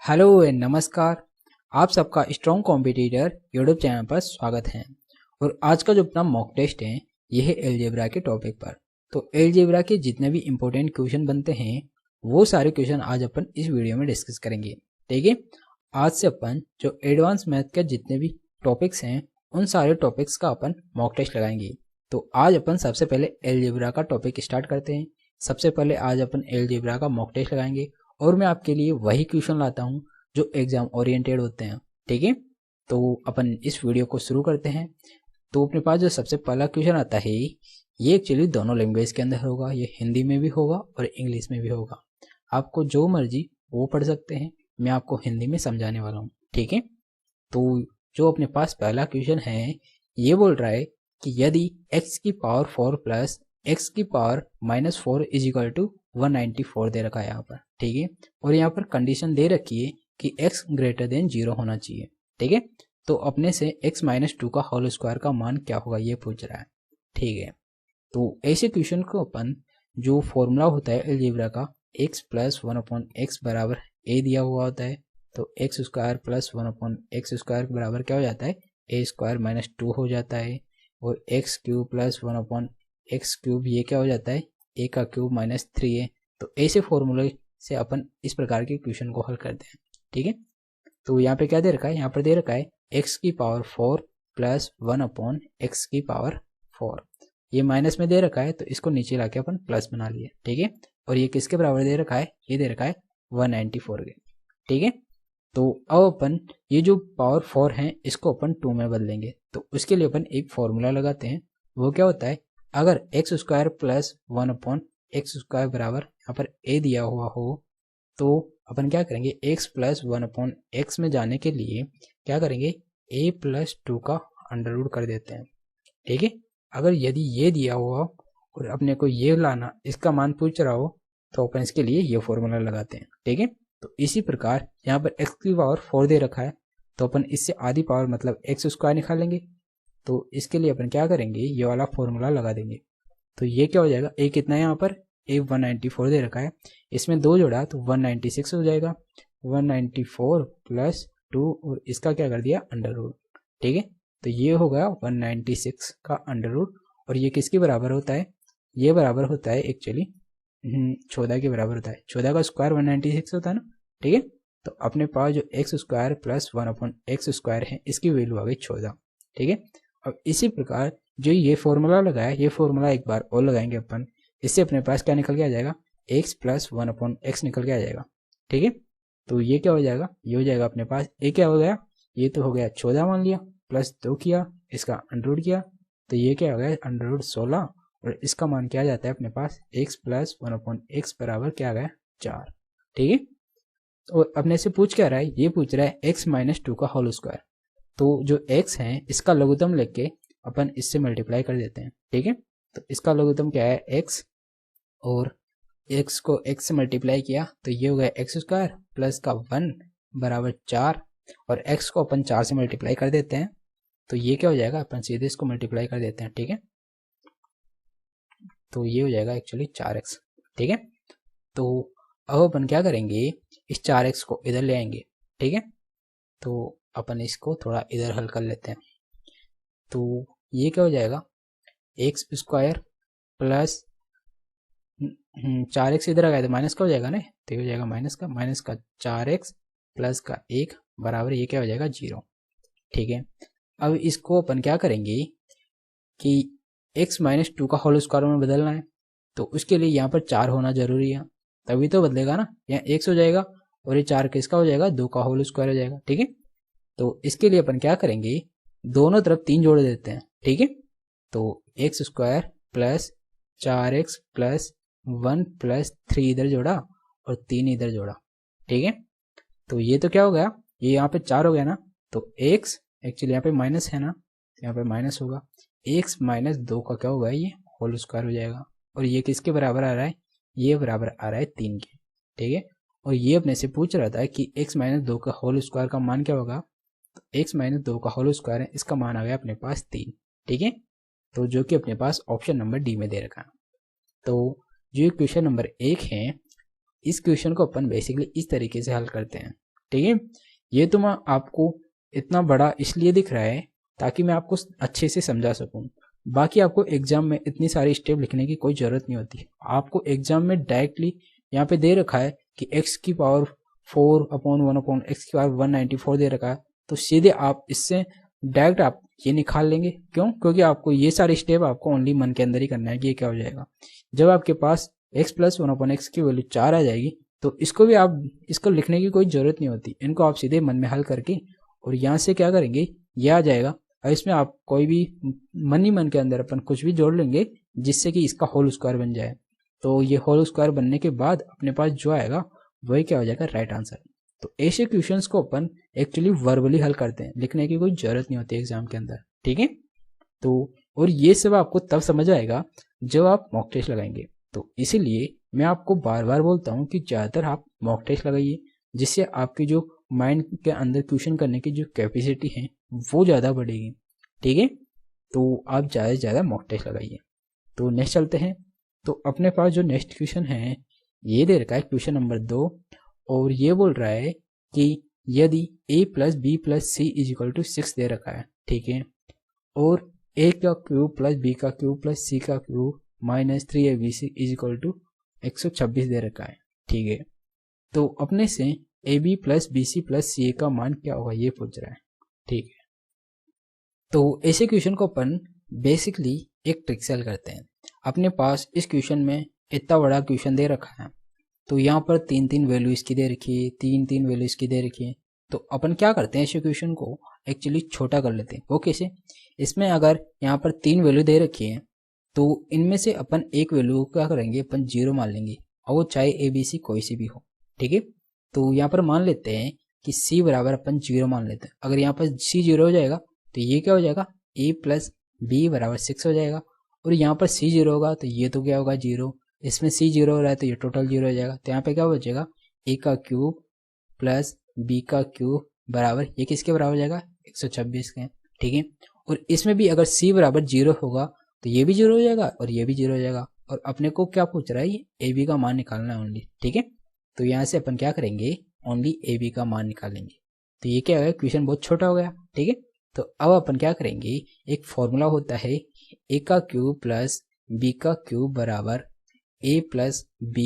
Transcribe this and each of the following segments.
Hello and नमस्कार। आप सबका स्ट्रॉन्ग कॉम्पिटिटर यूट्यूब चैनल पर स्वागत है। और आज का जो अपना मॉक टेस्ट है यह है अलजेब्रा के टॉपिक पर। तो अलजेब्रा के जितने भी इंपॉर्टेंट क्वेश्चन बनते हैं वो सारे क्वेश्चन आज अपन इस वीडियो में डिस्कस करेंगे। ठीक है, आज से अपन जो एडवांस मैथ के जितने भी टॉपिक्स हैं उन सारे टॉपिक्स का अपन मॉक टेस्ट लगाएंगे। तो आज अपन सबसे पहले अलजेब्रा का टॉपिक स्टार्ट करते हैं। सबसे पहले आज अपन अलजेब्रा का मॉक टेस्ट लगाएंगे और मैं आपके लिए वही क्वेश्चन लाता हूँ जो एग्जाम ओरिएंटेड होते हैं। ठीक है, तो अपन इस वीडियो को शुरू करते हैं। तो अपने पास जो सबसे पहला क्वेश्चन आता है ये एक्चुअली दोनों लैंग्वेज के अंदर होगा, ये हिंदी में भी होगा और इंग्लिश में भी होगा। आपको जो मर्जी वो पढ़ सकते हैं, मैं आपको हिंदी में समझाने वाला हूँ। ठीक है, तो जो अपने पास पहला क्वेश्चन है ये बोल रहा है कि यदि x की पावर 4 प्लस x की पावर -4 इज इक्वल टू 194 दे रखा है यहाँ पर। ठीक है, और यहाँ पर कंडीशन दे रखी है कि x ग्रेटर देन 0 होना चाहिए। ठीक है, तो अपने से x -2 का होल स्क्वायर का मान क्या होगा ये पूछ रहा है। ठीक है, तो ऐसे क्वेश्चन को अपन जो फॉर्मूला होता है अलजेब्रा का x प्लस 1/x बराबर a दिया हुआ होता है, तो x square plus 1/x square बराबर क्या हो जाता है a स्क्वायर -2 हो जाता है। और x cube plus 1/x cube ये क्या हो जाता है a का क्यूब -3 है। तो ऐसे फॉर्मूले से अपन इस प्रकार के क्वेश्चन को हल करते हैं। ठीक है, तो यहाँ पे क्या दे रखा है, यहाँ पर दे रखा है x की पावर 4 प्लस 1/x की पावर 4। ये माइनस में दे रखा है तो इसको नीचे लाके अपन प्लस बना लिए। ठीक है, और ये किसके बराबर दे रखा है, ये दे रखा है 194 के। ठीक है, तो अब अपन ये जो पावर 4 है इसको अपन 2 में बदलेंगे। तो उसके लिए अपन एक फॉर्मूला लगाते हैं। वो क्या होता है, अगर x square plus 1/x square बराबर यहाँ पर a दिया हुआ हो तो अपन क्या करेंगे x प्लस 1/x में जाने के लिए क्या करेंगे a प्लस 2 का अंडर रूट कर देते हैं। ठीक है, अगर यदि ये दिया हुआ और अपने को ये लाना इसका मान पूछ रहा हो तो अपन इसके लिए ये फॉर्मूला लगाते हैं। ठीक है, तो इसी प्रकार यहाँ पर x की पावर 4 दे रखा है तो अपन इससे आधी पावर मतलब x स्क्वायर निकालेंगे। तो इसके लिए अपन क्या करेंगे, ये वाला फॉर्मूला लगा देंगे। तो ये क्या हो जाएगा, a कितना है यहाँ पर, a 194 दे रखा है, इसमें 2 जोड़ा तो 196 हो जाएगा। 194 प्लस 2 और इसका क्या कर दिया अंडर रूट। ठीक है, तो ये हो गया 196 का अंडर रूट। और ये किसके बराबर होता है, ये बराबर होता है एक्चुअली 14 के बराबर होता है। 14 का स्क्वायर 196 होता है ना। ठीक है, तो अपने पास जो x square plus 1/x square है इसकी वैल्यू आ गई 14। ठीक है, अब इसी प्रकार जो ये फॉर्मूला लगाया ये फॉर्मूला एक बार और लगाएंगे अपन, इससे अपने पास क्या निकल के आ जाएगा, x प्लस 1/x निकल के आ जाएगा। ठीक है, तो ये क्या हो जाएगा, ये हो जाएगा अपने पास a क्या हो गया, ये तो हो गया 14 मान लिया, प्लस 2 किया, इसका अंडर रूट किया, तो ये क्या हो गया अंडर रूट 16। और इसका मान क्या आ जाता है अपने पास x प्लस 1/x बराबर क्या आ गया 4। ठीक है, तो अपने से पूछ क्या रहा है, ये पूछ रहा है x -2 का होल स्क्वायर। तो जो x है इसका लघुत्तम लेके अपन इससे मल्टीप्लाई कर देते हैं। ठीक है, तो इसका लघुत्तम क्या है x, और x को x से मल्टीप्लाई किया तो ये हो गया x स्क्वायर प्लस का 1 बराबर 4, और x को अपन 4 से मल्टीप्लाई कर देते हैं तो ये क्या हो जाएगा, अपन सीधे इसको मल्टीप्लाई कर देते हैं। ठीक है, तो ये हो जाएगा एक्चुअली 4x। ठीक है, तो अब अपन क्या करेंगे, इस 4x को इधर ले आएंगे। ठीक है, तो अपन इसको थोड़ा इधर हल कर लेते हैं। तो ये क्या हो जाएगा, एक्स स्क्वायर प्लस 4x इधर आ गया तो माइनस का हो जाएगा ना, तो ये हो जाएगा माइनस का 4x प्लस का 1 बराबर ये क्या हो जाएगा 0। ठीक है, अब इसको अपन क्या करेंगे कि x -2 का होल स्क्वायर में बदलना है तो उसके लिए यहाँ पर 4 होना जरूरी है, तभी तो बदलेगा ना। यहाँ x हो जाएगा और ये 4 किसका हो जाएगा, 2 का होल स्क्वायर हो जाएगा। ठीक है, तो इसके लिए अपन क्या करेंगे, दोनों तरफ 3 जोड़ देते हैं। ठीक है, तो x square plus 4x plus 1 plus 3 इधर जोड़ा और 3 इधर जोड़ा। ठीक है, तो ये तो क्या हो गया, ये यहाँ पे 4 हो गया ना, तो x एक्चुअली यहाँ पे माइनस है ना, तो यहाँ पे माइनस होगा, x -2 का क्या होगा ये होल स्क्वायर हो जाएगा। और ये किसके बराबर आ रहा है, ये बराबर आ रहा है 3 के। ठीक है, और ये अपने से पूछ रहा था कि x -2 का होल स्क्वायर का मान क्या होगा, तो x -2 का होल स्क्वायर है इसका मान आ गया अपने पास 3। ठीक है, तो जो कि अपने पास ऑप्शन नंबर डी में दे रखा है। तो जो क्वेश्चन नंबर 1 है इस क्वेश्चन को अपन बेसिकली इस तरीके से हल करते हैं। ठीक है। ये तो मैं आपको इतना बड़ा इसलिए दिख रहा है ताकि मैं आपको अच्छे से समझा सकूं। बाकी आपको एग्जाम में इतनी सारी स्टेप लिखने की कोई ज़रूरत नहीं होती। आपको एग्जाम में डायरेक्टली यहाँ पे दे रखा है कि x की पावर 4/1/x की पावर 194 दे रखा है, तो सीधे आप इससे डायरेक्ट आप ये निकाल लेंगे। क्यों? क्योंकि आपको ये सारे स्टेप आपको ओनली मन के अंदर ही करना है कि ये क्या हो जाएगा। जब आपके पास x + 1/x की वैल्यू 4 आ जाएगी तो इसको भी आप इसको लिखने की कोई ज़रूरत नहीं होती। इनको आप सीधे मन में हल करके और यहाँ से क्या करेंगे, ये आ जाएगा और इसमें आप कोई भी मन ही मन के अंदर अपन कुछ भी जोड़ लेंगे जिससे कि इसका होल स्क्वायर बन जाए। तो ये होल स्क्वायर बनने के बाद अपने पास जो आएगा वही क्या हो जाएगा, राइट आंसर। तो ऐसे क्वेश्चंस को अपन एक्चुअली वर्बली हल करते हैं, लिखने की कोई जरूरत नहीं होती एग्जाम के अंदर, ठीक है। तो और ये सब आपको तब समझ आएगा जब आप मॉक टेस्ट लगाएंगे। तो इसीलिए मैं आपको बार बार बोलता हूँ कि ज़्यादातर आप मॉक टेस्ट लगाइए, जिससे आपकी जो माइंड के अंदर क्वेश्चन करने की जो कैपेसिटी है वो ज़्यादा बढ़ेगी, ठीक है। तो आप ज़्यादा से ज़्यादा मॉक टेस्ट लगाइए। तो नेक्स्ट चलते हैं। तो अपने पास जो नेक्स्ट क्वेश्चन है ये दे रखा है क्वेश्चन नंबर 2, और ये बोल रहा है कि यदि a + b + c = 6 दे रखा है, ठीक है, और a का क्यूब + b का क्यूब + c का क्यूब - 3abc = 126 दे रखा है, ठीक है। तो अपने से ab + bc + ca का मान क्या होगा ये पूछ रहा है, ठीक है। तो ऐसे क्वेश्चन को अपन बेसिकली एक ट्रिक से हल करते हैं। अपने पास इस क्वेश्चन में इतना बड़ा क्वेश्चन दे रखा है, तो यहाँ पर 3-3 वैल्यू इसकी दे रखी है, 3-3 वैल्यू इसकी दे रखी है। तो अपन क्या करते हैं, इस क्वेश्चन को एक्चुअली छोटा कर लेते हैं। वो कैसे? इसमें अगर यहाँ पर 3 वैल्यू दे रखी है तो इनमें से अपन एक वैल्यू क्या करेंगे, अपन 0 मान लेंगे, और वो चाहे ए बी सी कोई सी भी हो, ठीक है। तो यहाँ पर मान लेते हैं कि c बराबर अपन 0 मान लेते हैं। अगर यहाँ पर c 0 हो जाएगा तो ये क्या हो जाएगा, a + b = 6 हो जाएगा। और यहाँ पर c 0 होगा तो ये तो क्या होगा, 0। इसमें c 0 हो रहा है तो ये टोटल 0 हो जाएगा। तो यहाँ पे क्या बचेगा, a का क्यूब + b का क्यूब बराबर, ये किसके बराबर हो जाएगा, 126 के, ठीक है। और इसमें भी अगर c बराबर 0 होगा तो ये भी 0 हो जाएगा और ये भी 0 हो जाएगा। और अपने को क्या पूछ रहा है, ये ए बी का मान निकालना है ओनली, ठीक है। तो यहाँ से अपन क्या करेंगे, ओनली ए बी का मान निकालेंगे। तो ये क्या हो गया, क्वेश्चन बहुत छोटा हो गया, ठीक है। तो अब अपन क्या करेंगे, एक फॉर्मूला होता है a का क्यूब + b का क्यूब बराबर a + b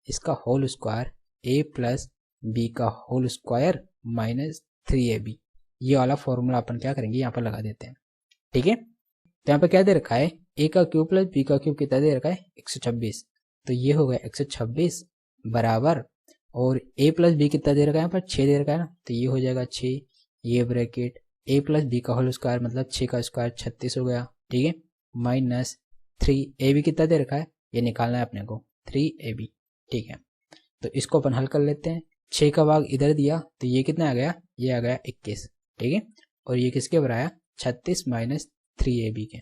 इसका होल स्क्वायर, a + b का होल स्क्वायर - 3ab। ये वाला फॉर्मूला अपन क्या करेंगे, यहाँ पर लगा देते हैं, ठीक है। तो यहाँ पर क्या दे रखा है, a का क्यूब + b का क्यूब कितना दे रखा है, 126। तो ये हो गया 126 बराबर, और a + b कितना दे रखा है, यहाँ पर 6 दे रखा है ना, तो ये हो जाएगा 6, ये ब्रैकेट a + b का होल स्क्वायर मतलब 6 का स्क्वायर 36 हो गया, ठीक है, -3ab कितना दे रखा है, ये निकालना है अपने को 3ab, ठीक है। तो इसको अपन हल कर लेते हैं। 6 का भाग इधर दिया तो ये कितना आ गया, ये आ गया 21, ठीक है। और ये किसके बराबर आया, 36 - 3ab के,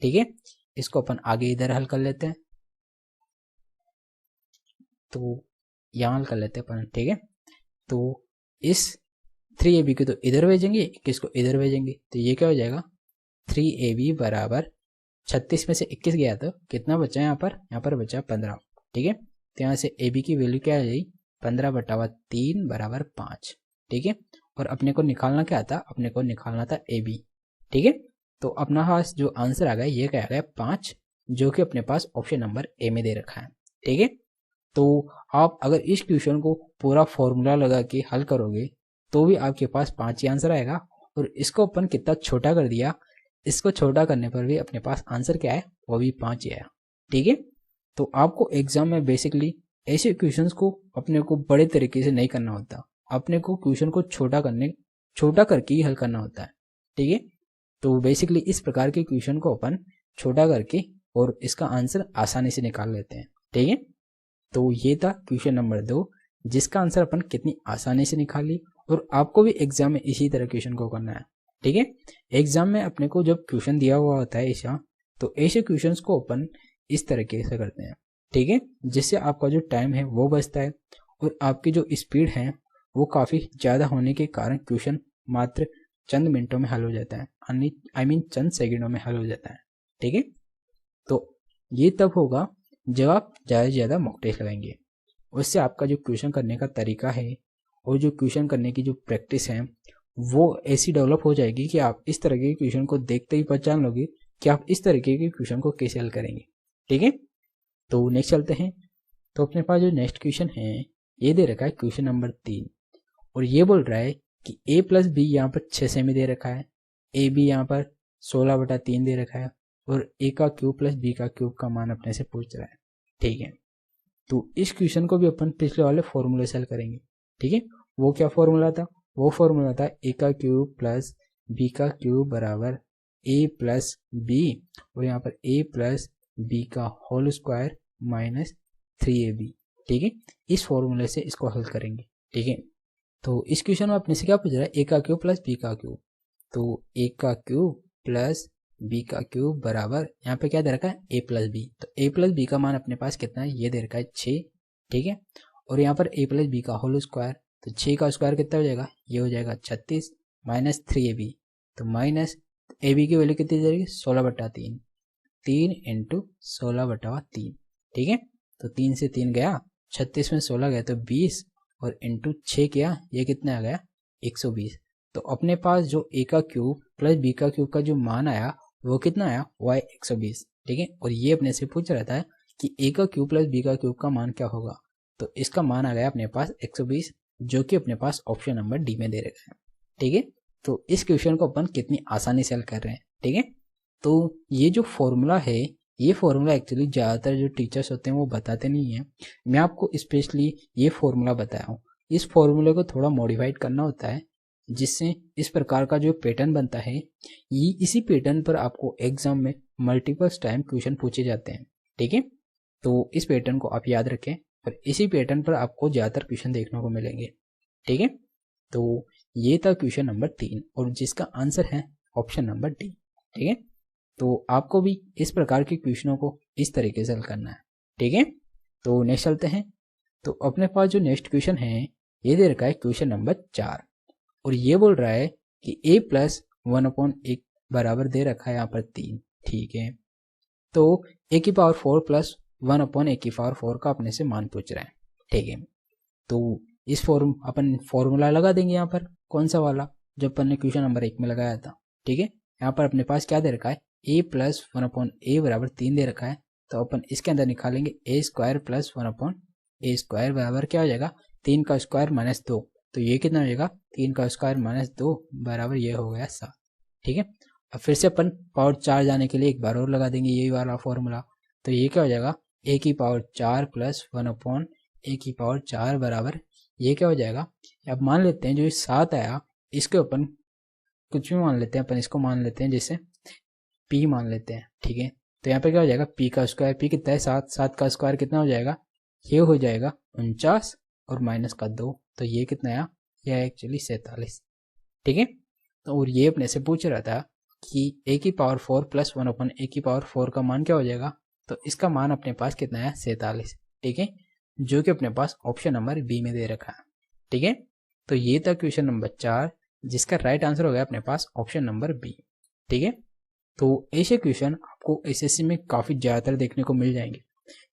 ठीक है। इसको अपन आगे इधर हल कर लेते हैं। तो यहाँ हल कर लेते हैं अपन, ठीक है। तो इस 3ab को तो इधर भेजेंगे, 21 को इधर भेजेंगे, तो ये क्या हो जाएगा, 3ab बराबर 36 में से 21 गया तो कितना बचा यहाँ पर बचा 15, ठीक है। तो यहाँ से ab की वैल्यू क्या आ जाएगी, 15/3 बराबर 5, ठीक है। और अपने को निकालना क्या था, अपने को निकालना था ab, ठीक है। तो अपना पास जो आंसर आ गया ये क्या आ गया, 5, जो कि अपने पास ऑप्शन नंबर ए में दे रखा है, ठीक है। तो आप अगर इस क्वेश्चन को पूरा फॉर्मूला लगा के हल करोगे तो भी आपके पास 5 ही आंसर आएगा। और इसको अपन कितना छोटा कर दिया, इसको छोटा करने पर भी अपने पास आंसर क्या है, वो भी 5 ही आया, ठीक है। तो आपको एग्जाम में बेसिकली ऐसे क्वेश्चंस को अपने को बड़े तरीके से नहीं करना होता, अपने को क्वेश्चन को छोटा करके ही हल करना होता है, ठीक है। तो बेसिकली इस प्रकार के क्वेश्चन को अपन छोटा करके और इसका आंसर आसानी से निकाल लेते हैं, ठीक है। तो ये था क्वेश्चन नंबर 2, जिसका आंसर अपन कितनी आसानी से निकाली। और आपको भी एग्जाम में इसी तरह क्वेश्चन को करना है, ठीक है। एग्जाम में अपने को जब क्वेश्चन दिया हुआ होता है ऐसा, तो ऐसे क्वेश्चंस को अपन इस तरीके से करते हैं, ठीक है, जिससे आपका जो टाइम है वो बचता है और आपकी जो स्पीड है वो काफ़ी ज़्यादा होने के कारण क्वेश्चन मात्र चंद मिनटों में हल हो जाता है, आई मीन चंद सेकंडों में हल हो जाता है, ठीक है। तो ये तब होगा जब आप ज़्यादा से ज़्यादा मॉक टेस्ट लगाएंगे, उससे आपका जो क्वेश्चन करने का तरीका है और जो क्वेश्चन करने की जो प्रैक्टिस है वो ऐसी डेवलप हो जाएगी कि आप इस तरह के क्वेश्चन को देखते ही पहचान लोगे कि आप इस तरीके के क्वेश्चन को कैसे हल करेंगे। ठीक है, तो नेक्स्ट चलते हैं। तो अपने पास जो नेक्स्ट क्वेश्चन है ये दे रखा है क्वेश्चन नंबर 3, और ये बोल रहा है कि a प्लस बी यहाँ पर 6 सेमी दे रखा है, ए बी यहाँ पर 16/3 दे रखा है, और a का क्यूब प्लस b का क्यूब का मान अपने से पूछ रहा है। ठीक है, तो इस क्वेश्चन को भी अपन पिछले वाले फॉर्मूले से हल करेंगे। ठीक है, वो क्या फॉर्मूला था? वो फॉर्मूला था a का क्यूब प्लस b का क्यूब बराबर a प्लस बी, और यहाँ पर a प्लस बी का होल स्क्वायर माइनस 3ab। ठीक है, इस फॉर्मूले से इसको हल करेंगे। ठीक है, तो इस क्वेश्चन में अपने से क्या पूछ रहा है? a का क्यूब प्लस b का क्यूब, तो a का क्यूब प्लस b का क्यूब बराबर यहाँ पे क्या दे रखा है? a plus b. तो a प्लस बी का मान अपने पास कितना है? ये दे रखा है 6। ठीक है, और यहाँ पर a प्लस बी का होल स्क्वायर, तो 6 का स्क्वायर कितना हो जाएगा? ये हो जाएगा 36 माइनस 3ab, तो माइनस ab की वैल्यू कितनी जाएगी? 16/3, 3 इंटू 16/3। ठीक है, तो 3 से 3 गया, 36 में 16 गया तो 20, और इंटू 6 किया, ये कितना आ गया? 120। तो अपने पास जो a का क्यूब प्लस b का क्यूब का जो मान आया वो कितना आया? y 120। ठीक है, और ये अपने से पूछ रहा था कि a का क्यूब प्लस b का क्यूब का मान क्या होगा, तो इसका मान आ गया अपने पास 120, जो कि अपने पास ऑप्शन नंबर डी में दे रखा है। ठीक है, तो इस क्वेश्चन को अपन कितनी आसानी से हल कर रहे हैं। ठीक है, तो ये जो फॉर्मूला है, ये फॉर्मूला एक्चुअली ज़्यादातर जो टीचर्स होते हैं वो बताते नहीं हैं। मैं आपको स्पेशली ये फॉर्मूला बताया हूँ। इस फॉर्मूले को थोड़ा मॉडिफाइड करना होता है, जिससे इस प्रकार का जो पैटर्न बनता है, ये इसी पैटर्न पर आपको एग्जाम में मल्टीपल टाइम क्वेश्चन पूछे जाते हैं। ठीक है, तो इस पैटर्न को आप याद रखें, और इसी पैटर्न पर आपको ज़्यादातर क्वेश्चन देखने को मिलेंगे। ठीक है, तो ये था क्वेश्चन नंबर 3, और जिसका आंसर है ऑप्शन नंबर डी। ठीक है, तो आपको भी इस प्रकार के क्वेश्चनों को इस तरीके से हल करना है। ठीक है, तो नेक्स्ट चलते हैं। तो अपने पास जो नेक्स्ट क्वेश्चन है ये दे रखा है क्वेश्चन नंबर 4, और ये बोल रहा है कि a प्लस 1/1 बराबर दे रखा है यहाँ पर 3। ठीक है, तो a की पावर 4 प्लस 1/a की पावर 4 का अपने से मान पूछ रहा है। ठीक है, तो इस अपन फॉर्मूला लगा देंगे यहाँ पर, कौन सा वाला जो अपन ने क्वेश्चन नंबर 1 में लगाया था। ठीक है, यहाँ पर अपने पास क्या दे रखा है? a प्लस 1/a बराबर 3 दे रखा है, तो अपन इसके अंदर निकालेंगे a square plus 1/a square बराबर क्या हो जाएगा? 3 का स्क्वायर माइनस 2, तो ये कितना हो जाएगा? 3 का स्क्वायर माइनस 2 बराबर ये हो गया 7। ठीक है, अब फिर से अपन पावर 4 जाने के लिए एक बार और लगा देंगे यही वाला फॉर्मूला, तो ये क्या हो जाएगा? a की पावर 4 प्लस 1/a की पावर 4 बराबर ये क्या हो जाएगा? अब मान लेते हैं जो ये 7 आया, इसके अपन कुछ भी मान लेते हैं, अपन इसको मान लेते हैं जैसे p मान लेते हैं। ठीक है, तो यहाँ पे क्या हो जाएगा? p का स्क्वायर, p कितना है? 7, 7 का स्क्वायर कितना हो जाएगा? ये हो जाएगा 49, और माइनस का 2, तो ये कितना आया? यह है एक्चुअली 47। ठीक है, तो और ये अपने से पूछ रहा था कि a की पावर 4 प्लस 1/a की पावर 4 का मान क्या हो जाएगा, तो इसका मान अपने पास कितना है? 47। ठीक है, जो कि अपने पास ऑप्शन नंबर बी में दे रखा है। ठीक है, तो ये था क्वेश्चन नंबर 4, जिसका राइट आंसर हो गया अपने पास ऑप्शन नंबर बी। ठीक है, तो ऐसे क्वेश्चन आपको एसएससी में काफ़ी ज़्यादातर देखने को मिल जाएंगे,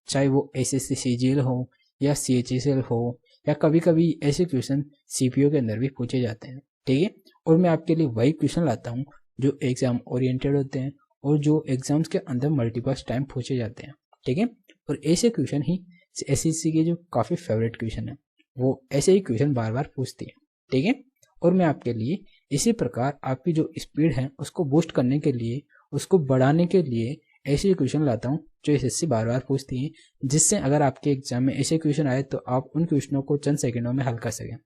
चाहे वो एसएससी सीजीएल हो या सीएचएसएल हो, या कभी कभी ऐसे क्वेश्चन सीपीओ के अंदर भी पूछे जाते हैं। ठीक है, और मैं आपके लिए वही क्वेश्चन लाता हूँ जो एग्जाम ओरिएंटेड होते हैं और जो एग्जाम्स के अंदर मल्टीपल टाइम पूछे जाते हैं। ठीक है, और ऐसे क्वेश्चन ही एसएससी के जो काफ़ी फेवरेट क्वेश्चन है, वो ऐसे ही क्वेश्चन बार बार पूछती है। ठीक है, और मैं आपके लिए इसी प्रकार आपकी जो स्पीड है उसको बूस्ट करने के लिए, उसको बढ़ाने के लिए ऐसे क्वेश्चन लाता हूँ जो एसएससी बार बार पूछती है, जिससे अगर आपके एग्जाम में ऐसे क्वेश्चन आए तो आप उन क्वेश्चनों को चंद सेकंडों में हल कर सकें।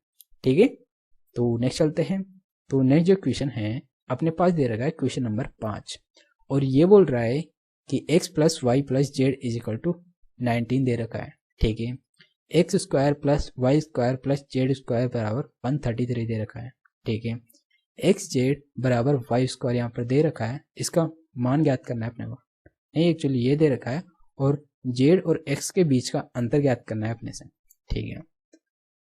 ठीक है, तो नेक्स्ट चलते हैं। तो नेक्स्ट जो क्वेश्चन है अपने पास दे रखा है क्वेश्चन नंबर 5, और ये बोल रहा है कि x plus Y plus z is equal to 19 दे रखा है। ठीक है, x square plus y square plus z square बराबर 133 दे रखा है। ठीक है, एक्स जेड बराबर वाई स्क्वायर यहाँ पर दे रखा है, इसका मान ज्ञात करना है अपने को। नहीं, एक्चुअली ये दे रखा है, और जेड और एक्स के बीच का अंतर ज्ञात करना है अपने से। ठीक है,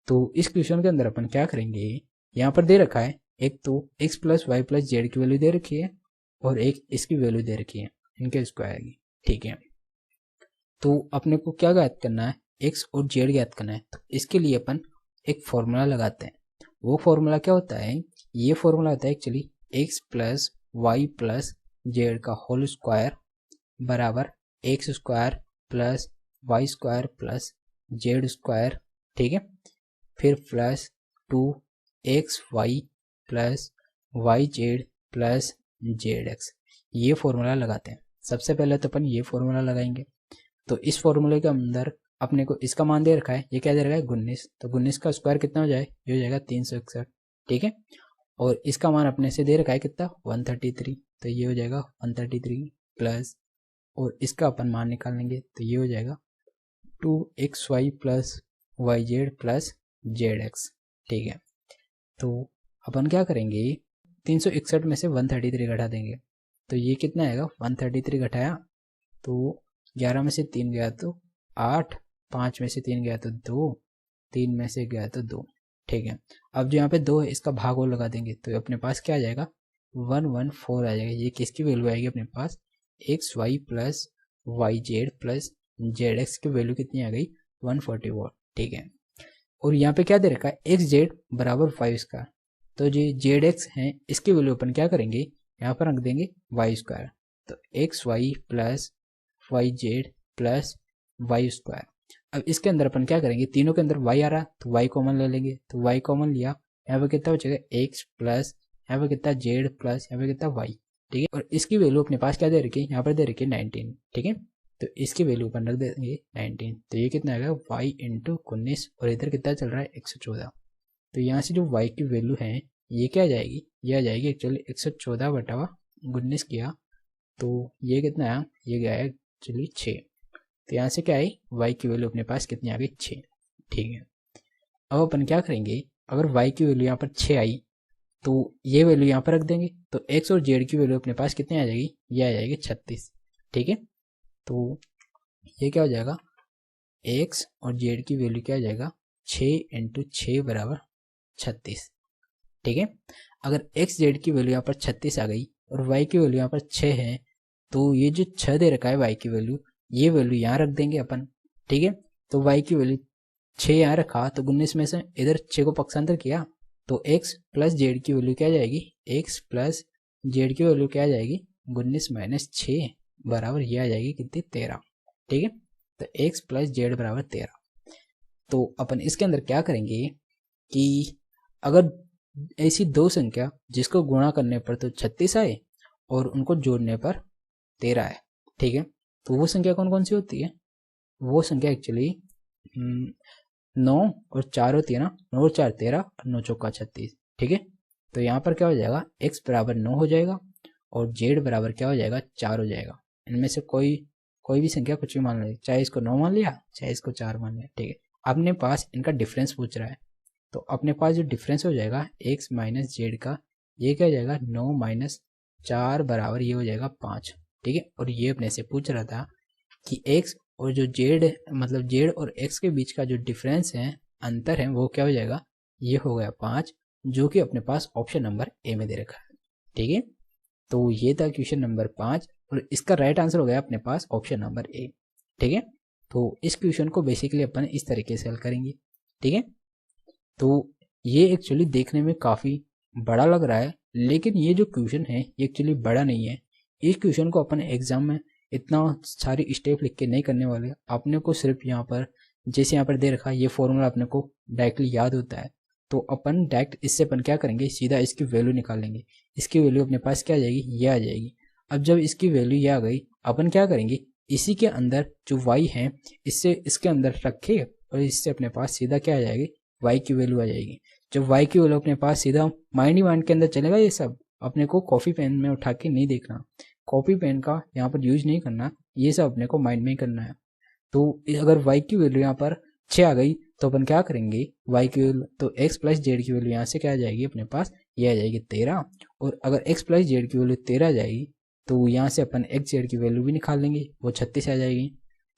तो इस क्वेश्चन के अंदर अपन क्या करेंगे, यहाँ पर दे रखा है एक तो x plus Y plus z की वैल्यू दे रखी है, और एक इसकी वैल्यू दे रखी है इनके स्क्वायर की। ठीक है, तो अपने को क्या ज्ञात करना है? एक्स और जेड ज्ञात करना है। तो इसके लिए अपन एक फॉर्मूला लगाते हैं। वो फॉर्मूला क्या होता है, ये फॉर्मूला होता है actually x plus Y plus Z का होल स्क्वायर बराबर x square plus y square plus z square, ठीक है, फिर plus 2xy plus Y Z plus Z x. ये फॉर्मूला लगाते हैं। सबसे पहले तो अपन ये फॉर्मूला लगाएंगे। तो इस फॉर्मूले के अंदर अपने को इसका मान दे रखा है, ये क्या दे रखा है 19, तो 19 का स्क्वायर कितना हो जाए, ये हो जाएगा 361, ठीक है। और इसका मान अपने से दे रखा है कितना 133, तो ये हो जाएगा 133 प्लस, और इसका अपन मान निकाल लेंगे तो ये हो जाएगा 2xy plus Y Z plus Z x, ठीक है। तो अपन क्या करेंगे, 361 में से 133 घटा देंगे, तो ये कितना आएगा 133 घटाया तो 11 में से 3 गया तो 8, 5 में से 3 गया तो 2, 3 में से गया तो 2, ठीक है। अब जो यहाँ पे 2 है इसका भाग और लगा देंगे तो अपने पास क्या आ जाएगा 114 आ जाएगा। ये किसकी वैल्यू आएगी अपने पास, X Y plus Y Z plus Z X की वैल्यू कितनी आ गई 144, ठीक है। और यहाँ पे क्या दे रखा है एक्स जेड बराबर 5 स्क्वायर, तो जो जेड एक्स है इसकी वैल्यू अपन क्या करेंगे यहाँ पर रख देंगे वाई स्क्वायर, तो x Y plus Y Z plus y square. अब इसके अंदर अपन क्या करेंगे, तीनों के अंदर वाई आ रहा तो वाई कॉमन ले लेंगे, तो वाई कॉमन लिया, यहाँ पे कितना बचेगा एक्स प्लस यहाँ पे कितना जेड प्लस यहाँ पे कितना वाई, ठीक है। और इसकी वैल्यू अपने पास क्या दे रखी है, यहाँ पर दे रखी है 19, ठीक है। तो इसकी वैल्यू अपन रख देंगे 19, तो ये कितना आएगा y इंटू 19, और इधर कितना चल रहा है 114, तो यहाँ से जो y की वैल्यू है ये क्या आ जाएगी, ये आ जाएगी एक्चुअली 114 बटा 19 किया तो ये कितना आया, ये गया है एक्चुअली 6, तो यहाँ से क्या आई y की वैल्यू अपने पास कितनी आ गई 6, ठीक है। अब अपन क्या करेंगे, अगर y की वैल्यू यहाँ पर 6 आई तो ये वैल्यू यहाँ पर रख देंगे, तो x और z की वैल्यू अपने पास कितनी आ जाएगी, ये आ जाएगी 36, ठीक है। तो ये क्या हो जाएगा x और z की वैल्यू क्या हो जाएगा 6 इंटू 6 बराबर 36, ठीक है। अगर x z की वैल्यू यहाँ पर 36 आ गई और y की वैल्यू यहाँ पर 6 है तो ये जो 6 दे रखा है y की वैल्यू, ये वैल्यू यहाँ रख देंगे अपन, ठीक है। तो y की वैल्यू 6 यहाँ रखा तो 19 में से इधर 6 को पक्षांतर किया तो x प्लस जेड की वैल्यू क्या जाएगी, x प्लस जेड की वैल्यू क्या जाएगी 19 माइनस 6 बराबर ये आ जाएगी कितनी 13, ठीक है। तो x प्लस जेड बराबर 13। तो अपन इसके अंदर क्या करेंगे कि अगर ऐसी दो संख्या जिसको गुणा करने पर तो 36 आए और उनको जोड़ने पर 13 आए, ठीक है, तो वो संख्या कौन कौन सी होती है, वो संख्या एक्चुअली 9 और 4 होती है ना, 9 और 4 13 और 9 चौका 36, ठीक है। तो यहाँ पर क्या हो जाएगा x बराबर 9 हो जाएगा और z बराबर क्या हो जाएगा 4 हो जाएगा। इनमें से कोई भी संख्या कुछ भी मान लीजिए, चाहे इसको 9 मान लिया चाहे इसको 4 मान लिया, ठीक है। अपने पास इनका डिफरेंस पूछ रहा है तो अपने पास जो डिफरेंस हो जाएगा x माइनस जेड का, ये क्या हो जाएगा 9 माइनस 4 बराबर ये हो जाएगा 5, ठीक है। और ये अपने से पूछ रहा था कि x और जो जेड मतलब जेड और x के बीच का जो डिफरेंस है अंतर है वो क्या हो जाएगा, ये हो गया 5, जो कि अपने पास ऑप्शन नंबर ए में दे रखा है, ठीक है। तो ये था क्वेश्चन नंबर 5 और इसका राइट आंसर हो गया अपने पास ऑप्शन नंबर ए, ठीक है। तो इस क्वेश्चन को बेसिकली अपन इस तरीके से हल करेंगे, ठीक है। तो ये एक्चुअली देखने में काफ़ी बड़ा लग रहा है लेकिन ये जो क्वेश्चन है ये एक्चुअली बड़ा नहीं है। इस क्वेश्चन को अपन एग्जाम में इतना सारी स्टेप लिख के नहीं करने वाले, अपने को सिर्फ यहाँ पर जैसे यहाँ पर दे रखा है ये फॉर्मूला अपने को डायरेक्टली याद होता है तो अपन डायरेक्ट इससे अपन क्या करेंगे सीधा इसकी वैल्यू निकालेंगे। इसकी वैल्यू अपने पास क्या आ जाएगी, ये आ जाएगी। अब जब इसकी वैल्यू ये आ गई अपन क्या करेंगे, इसी के अंदर जो y है इससे इसके अंदर रखे और इससे अपने पास सीधा क्या आ जाएगी y की वैल्यू आ जाएगी। जब y की वैल्यू अपने पास सीधा माइंड ही माइंड के अंदर चलेगा, ये सब अपने को कॉपी पेन में उठा के नहीं देखना, कॉपी पेन का यहाँ पर यूज नहीं करना, ये सब अपने को माइंड में ही करना है। तो अगर y की वैल्यू यहाँ पर 6 आ गई तो अपन क्या करेंगे y की वैल्यू तो x प्लस जेड की वैल्यू यहाँ से क्या आ जाएगी अपने पास, ये आ जाएगी 13, और अगर x प्लस जेड की वैल्यू 13 आ जाएगी तो यहाँ से अपन x जेड की वैल्यू भी निकाल लेंगे, वो 36 आ जाएगी।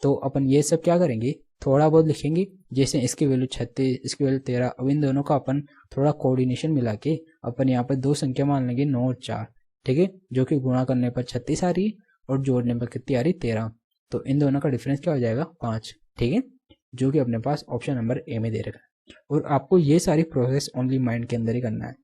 तो अपन ये सब क्या करेंगे थोड़ा बहुत लिखेंगे, जैसे इसकी वैल्यू 36 इसकी वैल्यू 13, अब इन दोनों का अपन थोड़ा कोऑर्डिनेशन मिला के अपन यहाँ पर दो संख्या मान लेंगे 9 और 4, ठीक है, जो कि गुणा करने पर 36 आ रही है और जोड़ने पर कितनी आ रही 13, तो इन दोनों का डिफरेंस क्या हो जाएगा 5, ठीक है, जो कि अपने पास ऑप्शन नंबर ए में दे रखा है। और आपको ये सारी प्रोसेस ओनली माइंड के अंदर ही करना है।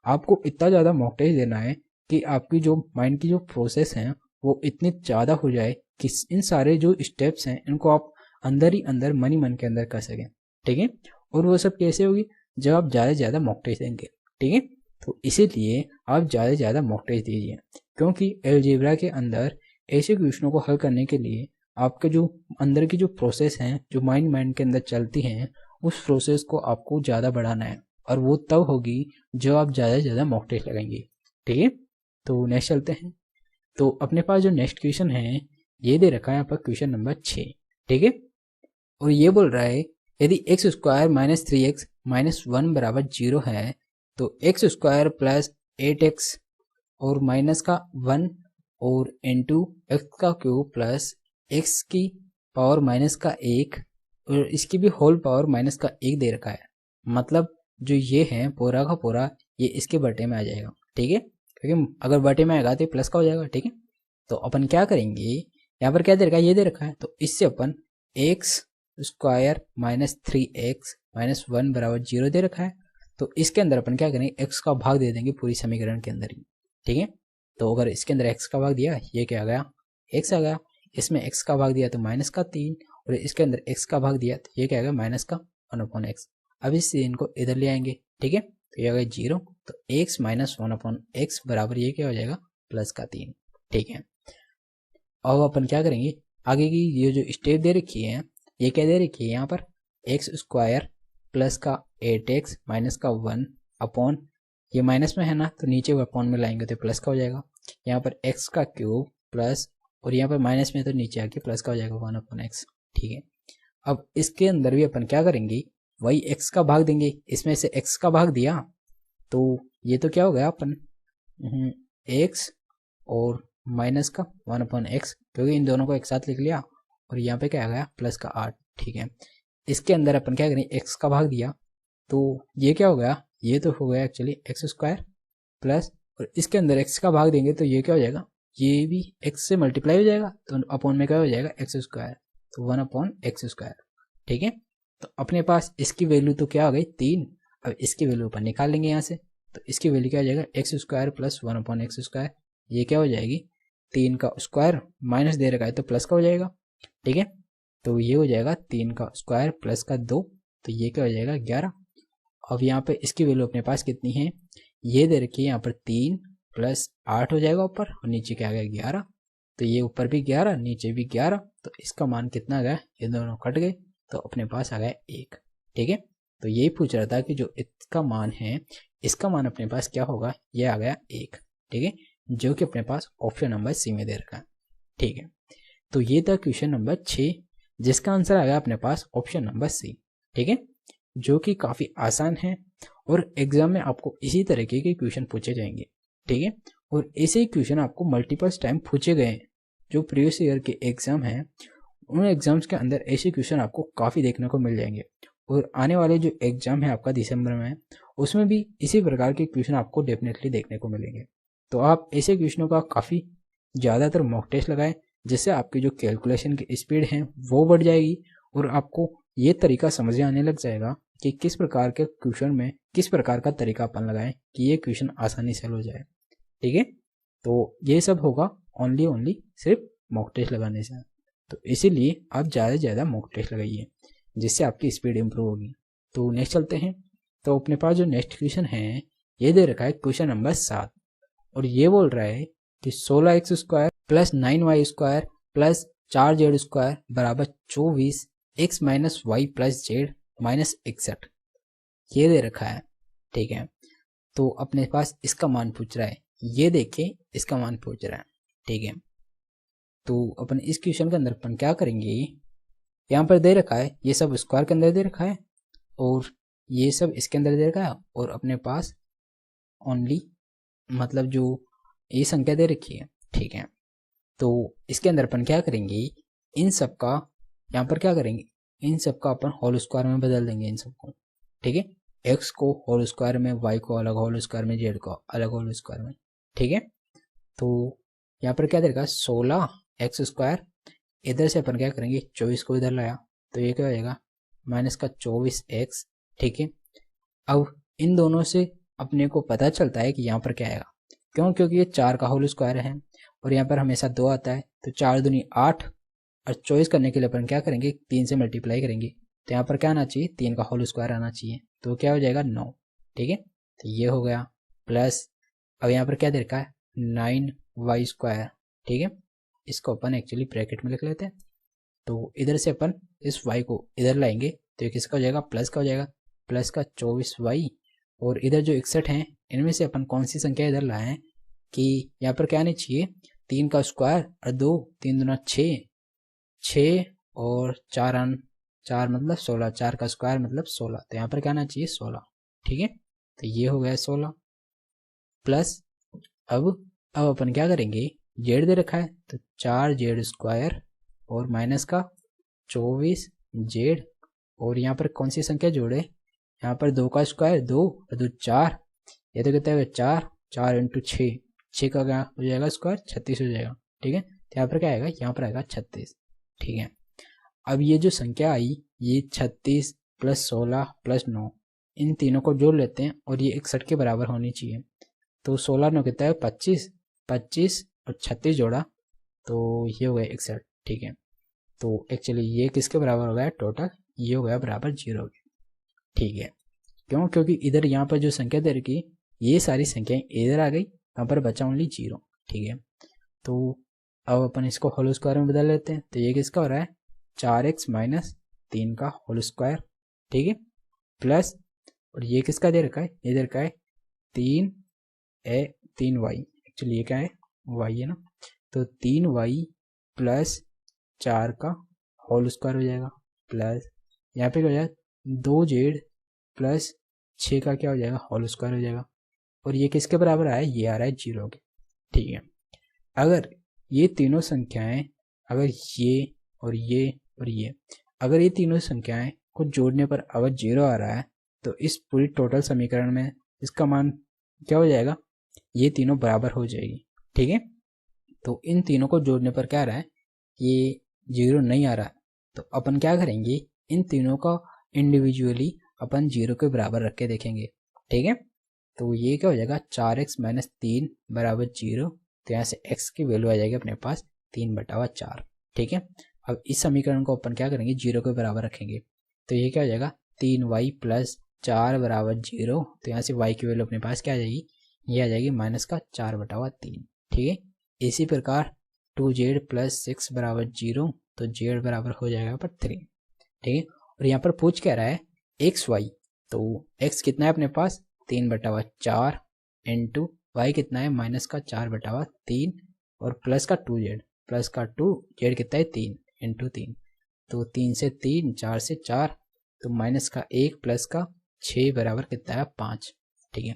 आपको इतना ज़्यादा मॉक टेस्ट देना है कि आपकी जो माइंड की जो प्रोसेस हैं वो इतनी ज़्यादा हो जाए कि इन सारे जो स्टेप्स हैं इनको आप अंदर ही अंदर मन ही मन के अंदर कर सकें, ठीक है। और वो सब कैसे होगी, जब आप ज़्यादा से ज़्यादा मॉक टेस्ट देंगे, ठीक है। तो इसीलिए आप ज़्यादा से ज़्यादा मॉक टेस्ट दीजिए, क्योंकि अलजेब्रा के अंदर ऐसे क्वेश्चनों को हल करने के लिए आपके जो अंदर की जो प्रोसेस हैं, जो माइंड के अंदर चलती हैं, उस प्रोसेस को आपको ज़्यादा बढ़ाना है, और वो तब होगी जब आप ज़्यादा से ज़्यादा मॉक टेस्ट लगाएंगे, ठीक है। तो नेक्स्ट चलते हैं। तो अपने पास जो नेक्स्ट क्वेश्चन है ये दे रखा है यहाँ पर क्वेश्चन नंबर 6, ठीक है। और ये बोल रहा है यदि x square minus 3x minus 1 बराबर 0 है तो एक्स स्क्वायर प्लस 8x और माइनस का 1 और इंटू एक्स का क्यूब प्लस एक्स की पावर माइनस का 1 और इसकी भी होल पावर माइनस का 1 दे रखा है। मतलब जो ये है पूरा का पूरा ये इसके बटे में आ जाएगा, ठीक है, क्योंकि अगर बटे में आएगा तो प्लस का हो जाएगा, ठीक है। तो अपन क्या करेंगे, यहाँ पर क्या दे रखा है, ये दे रखा है, तो इससे अपन X square minus 3x minus 1 बराबर 0 दे रखा है। तो इसके अंदर अपन क्या करेंगे, x का भाग दे देंगे पूरी समीकरण के अंदर ही, ठीक है। तो अगर इसके अंदर x का भाग दिया, ये क्या आ गया, x आ गया। इसमें x का भाग दिया तो माइनस का 3, और इसके अंदर x का भाग दिया तो ये क्या आ गया, माइनस का 1/x। अब इस इनको इधर ले आएंगे, ठीक है, तो ये आ गया 0। तो x माइनस 1/x बराबर ये क्या हो जाएगा, प्लस का 3, ठीक है। अब अपन क्या करेंगे, आगे की ये जो स्टेप दे रखी है ये क्या दे रखी है, यहाँ पर एक्स स्क्वायर प्लस का 8x माइनस का 1 अपॉन, ये माइनस में है ना तो नीचे को अपॉन में लाएंगे तो प्लस का हो जाएगा। यहाँ पर x का क्यूब प्लस, और यहाँ पर माइनस में तो नीचे आके प्लस का हो जाएगा 1/x, ठीक है। अब इसके अंदर भी अपन क्या करेंगे, वही x का भाग देंगे, इसमें से x का भाग दिया तो ये तो क्या हो गया अपन x और माइनस का 1/x, क्योंकि इन दोनों को एक साथ लिख लिया, और यहाँ पे क्या आ गया, प्लस का 8, ठीक है। इसके अंदर अपन क्या करें, x का भाग दिया तो ये क्या हो गया, ये तो हो गया एक्चुअली एक्स स्क्वायर प्लस, और इसके अंदर x का भाग देंगे तो ये क्या हो जाएगा, ये भी x से मल्टीप्लाई हो जाएगा, तो अपॉन में क्या हो जाएगा, एक्स स्क्वायर, तो 1/x स्क्वायर, ठीक है। तो अपने पास इसकी वैल्यू तो क्या आ गई 3। अब इसकी वैल्यू अपन निकाल लेंगे यहाँ से, तो इसकी वैल्यू क्या हो जाएगा, x square plus 1/x square, ये क्या हो जाएगी 3 का स्क्वायर, माइनस दे रखा है तो प्लस का हो जाएगा, ठीक है। तो ये हो जाएगा 3 का स्क्वायर प्लस का 2, तो ये क्या हो जाएगा 11। अब यहाँ पे इसकी वैल्यू अपने पास कितनी है, ये दे रखी है यहाँ पर 3 प्लस 8 हो जाएगा ऊपर, और नीचे क्या आ गया 11, तो ये ऊपर भी 11 नीचे भी 11, तो इसका मान कितना आ गया, ये दोनों कट गए तो अपने पास आ गया 1, ठीक है। तो यही पूछ रहा था कि जो इसका मान है इसका मान अपने पास क्या होगा, ये आ गया 1, ठीक है, जो कि अपने पास ऑप्शन नंबर सी में दे रखा है, ठीक है। तो ये था क्वेश्चन नंबर 6 जिसका आंसर आ गया अपने पास ऑप्शन नंबर सी, ठीक है, जो कि काफ़ी आसान है और एग्जाम में आपको इसी तरीके के क्वेश्चन पूछे जाएंगे, ठीक है। और ऐसे ही क्वेश्चन आपको मल्टीपल्स टाइम पूछे गए हैं, जो प्रीवियस ईयर के एग्जाम हैं उन एग्जाम्स के अंदर ऐसे क्वेश्चन आपको काफ़ी देखने को मिल जाएंगे। और आने वाले जो एग्जाम है आपका दिसंबर में, उसमें भी इसी प्रकार के क्वेश्चन आपको डेफिनेटली देखने को मिलेंगे। तो आप ऐसे क्वेश्चनों का काफ़ी ज़्यादातर मॉक टेस्ट लगाएं, जिससे आपकी जो कैलकुलेशन की स्पीड है वो बढ़ जाएगी, और आपको ये तरीका समझ में आने लग जाएगा कि किस प्रकार के क्वेश्चन में किस प्रकार का तरीका अपन लगाएं कि ये क्वेश्चन आसानी से हल हो जाए, ठीक है। तो ये सब होगा ओनली सिर्फ मॉक टेस्ट लगाने से। तो इसीलिए आप ज़्यादा से ज़्यादा मॉक टेस्ट लगाइए, जिससे आपकी स्पीड इंप्रूव होगी। तो नेक्स्ट चलते हैं। तो अपने पास जो नेक्स्ट क्वेश्चन है ये दे रखा है क्वेश्चन नंबर 7, और ये बोल रहा है कि 16x square plus 9y square plus 4z square बराबर 24 x minus y plus z minus 61 ये दे रखा है, ठीक है। तो अपने पास इसका मान पूछ रहा है, ये देखिए इसका मान पूछ रहा है, ठीक है। तो अपन इस क्वेश्चन के अंदर अपन क्या करेंगे, यहाँ पर दे रखा है ये सब स्क्वायर के अंदर दे रखा है और ये सब इसके अंदर दे रखा है, और अपने पास ओनली मतलब जो ये संख्या दे रखी है, ठीक है। तो इसके अंदर अपन क्या करेंगे, इन सब का यहाँ पर क्या करेंगे, इन सब का अपन होल स्क्वायर में बदल देंगे इन सबको, ठीक है। एक्स को होल स्क्वायर में, वाई को अलग होल स्क्वायर में, जेड को अलग होल स्क्वायर में, ठीक है। तो यहाँ पर क्या देगा 16x स्क्वायर, इधर से अपन क्या करेंगे 24 को इधर लाया तो ये क्या हो जाएगा माइनस का 24x, ठीक है। अब इन दोनों से अपने को पता चलता है कि यहाँ पर क्या आएगा, क्यों, क्योंकि ये 4 का होल स्क्वायर है और यहाँ पर हमेशा 2 आता है, तो 4 दूनी 8 और 24 करने के लिए अपन क्या करेंगे, 3 से मल्टीप्लाई करेंगे, तो यहाँ पर क्या आना चाहिए, 3 का होल स्क्वायर आना चाहिए, तो क्या हो जाएगा 9। ठीक है, तो ये हो गया प्लस, अब यहाँ पर क्या दे रखा है 9y स्क्वायर। ठीक है, इसको अपन एक्चुअली ब्रैकेट में लिख लेते हैं, तो इधर से अपन इस y को इधर लाएंगे तो ये किसका हो जाएगा, प्लस का हो जाएगा, प्लस का 24y, और इधर जो 61 हैं इनमें से अपन कौन सी संख्या इधर लाए हैं कि यहाँ पर क्या आनी चाहिए, 3 का स्क्वायर और 2, 3 दूना 6, 6 और 4 4 मतलब 16, 4 का स्क्वायर मतलब 16, तो यहाँ पर क्या आना चाहिए 16। ठीक है, तो ये हो गया 16 प्लस, अब अपन क्या करेंगे, जेड दे रखा है तो 4 जेड स्क्वायर और माइनस का 24 जेड, और यहाँ पर कौन सी संख्या जोड़े, यहाँ पर 2 का स्क्वायर 2 और 2 4, ये तो कहता है 4, 4 इंटू 6, 6 का क्या हो जाएगा स्क्वायर, 36 हो जाएगा। ठीक है, तो यहाँ पर क्या आएगा, यहाँ पर आएगा 36। ठीक है, अब ये जो संख्या आई ये 36 प्लस 16 प्लस 9, इन तीनों को जोड़ लेते हैं और ये 61 के बराबर होनी चाहिए, तो 16 9 कितना है 25, 25 और 36 जोड़ा तो ये हो गया 61। ठीक है, तो एक्चुअली ये किसके बराबर हो गया टोटल, ये हो गया बराबर 0 के। ठीक है, क्यों, क्योंकि इधर यहाँ पर जो संख्या दे रखी ये सारी संख्याएं इधर आ गई, यहाँ पर बचा ओनली 0। ठीक है, तो अब अपन इसको होल स्क्वायर में बदल लेते हैं, तो ये किसका हो रहा है 4x माइनस 3 का होल स्क्वायर। ठीक है, प्लस, और ये किसका दे रखा है, ये दे रखा है 3y, एक्चुअली ये क्या है y है ना, तो 3y प्लस 4 का होल स्क्वायर हो जाएगा, प्लस यहाँ पे क्या हो जाएगा 2z प्लस 6 का क्या हो जाएगा होल स्क्वायर हो जाएगा, और ये किसके बराबर आया है, ये आ रहा है 0 के। ठीक है, अगर ये तीनों संख्याएं, अगर ये और ये और ये, अगर ये तीनों संख्याएं को जोड़ने पर अगर 0 आ रहा है तो इस पूरी टोटल समीकरण में इसका मान क्या हो जाएगा, ये तीनों बराबर हो जाएगी। ठीक है, तो इन तीनों को जोड़ने पर क्या आ रहा है, ये 0 नहीं आ रहा है, तो अपन क्या करेंगे, इन तीनों का इंडिविजुअली अपन 0 के बराबर रख के देखेंगे। ठीक है, तो ये क्या हो जाएगा 4x माइनस 3 बराबर 0, तो यहाँ से x की वैल्यू आ जाएगी अपने पास 3/4। ठीक है, अब इस समीकरण को अपन क्या करेंगे 0 के बराबर रखेंगे, तो ये क्या हो जाएगा 3y प्लस 4 बराबर 0, तो यहाँ से y की वैल्यू अपने पास क्या आ जाएगी, ये आ जाएगी माइनस का 4/3। ठीक है, इसी प्रकार 2z प्लस 6 बराबर 0, तो z बराबर हो जाएगा पर 3। ठीक है, और यहाँ पर पूछ क्या रहा है xy, तो x कितना है अपने पास 3/4 इंटू वाई कितना है माइनस का 4/3 और प्लस का 2z, प्लस का 2z कितना है 3 इंटू 3, तो 3 से 3, 4 से 4, तो माइनस का 1 प्लस का 6 बराबर कितना है 5। ठीक है,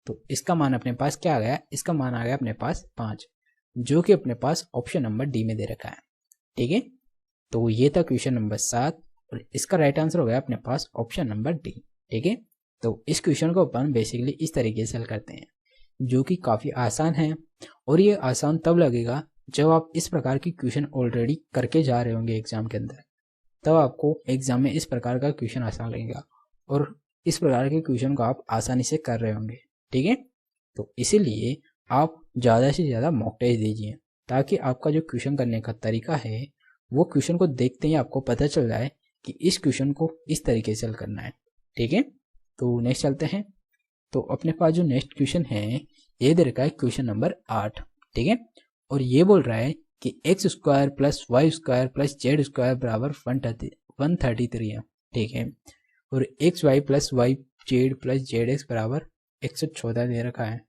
तो इसका मान अपने पास क्या आ गया, इसका मान आ गया अपने पास 5, जो कि अपने पास ऑप्शन नंबर डी में दे रखा है। ठीक है, तो ये था क्वेश्चन नंबर 7 और इसका राइट आंसर हो गया अपने पास ऑप्शन नंबर डी। ठीक है, तो इस क्वेश्चन को अपन बेसिकली इस तरीके से हल करते हैं, जो कि काफ़ी आसान है, और ये आसान तब लगेगा जब आप इस प्रकार की क्वेश्चन ऑलरेडी करके जा रहे होंगे एग्जाम के अंदर, तब आपको एग्जाम में इस प्रकार का क्वेश्चन आसान लगेगा और इस प्रकार के क्वेश्चन को आप आसानी से कर रहे होंगे। ठीक है, तो इसीलिए आप ज़्यादा से ज़्यादा मॉक टेस्ट दीजिए, ताकि आपका जो क्वेश्चन करने का तरीका है वो क्वेश्चन को देखते ही आपको पता चल जाए कि इस क्वेश्चन को इस तरीके से हल करना है। ठीक है, तो नेक्स्ट चलते हैं। तो अपने पास जो नेक्स्ट क्वेश्चन है ये दे रखा है क्वेश्चन नंबर 8। ठीक है, और ये बोल रहा है कि x square plus y square plus z square बराबर 133 है। ठीक है, और x Y plus Y Z plus Z x बराबर 114 दे रखा है।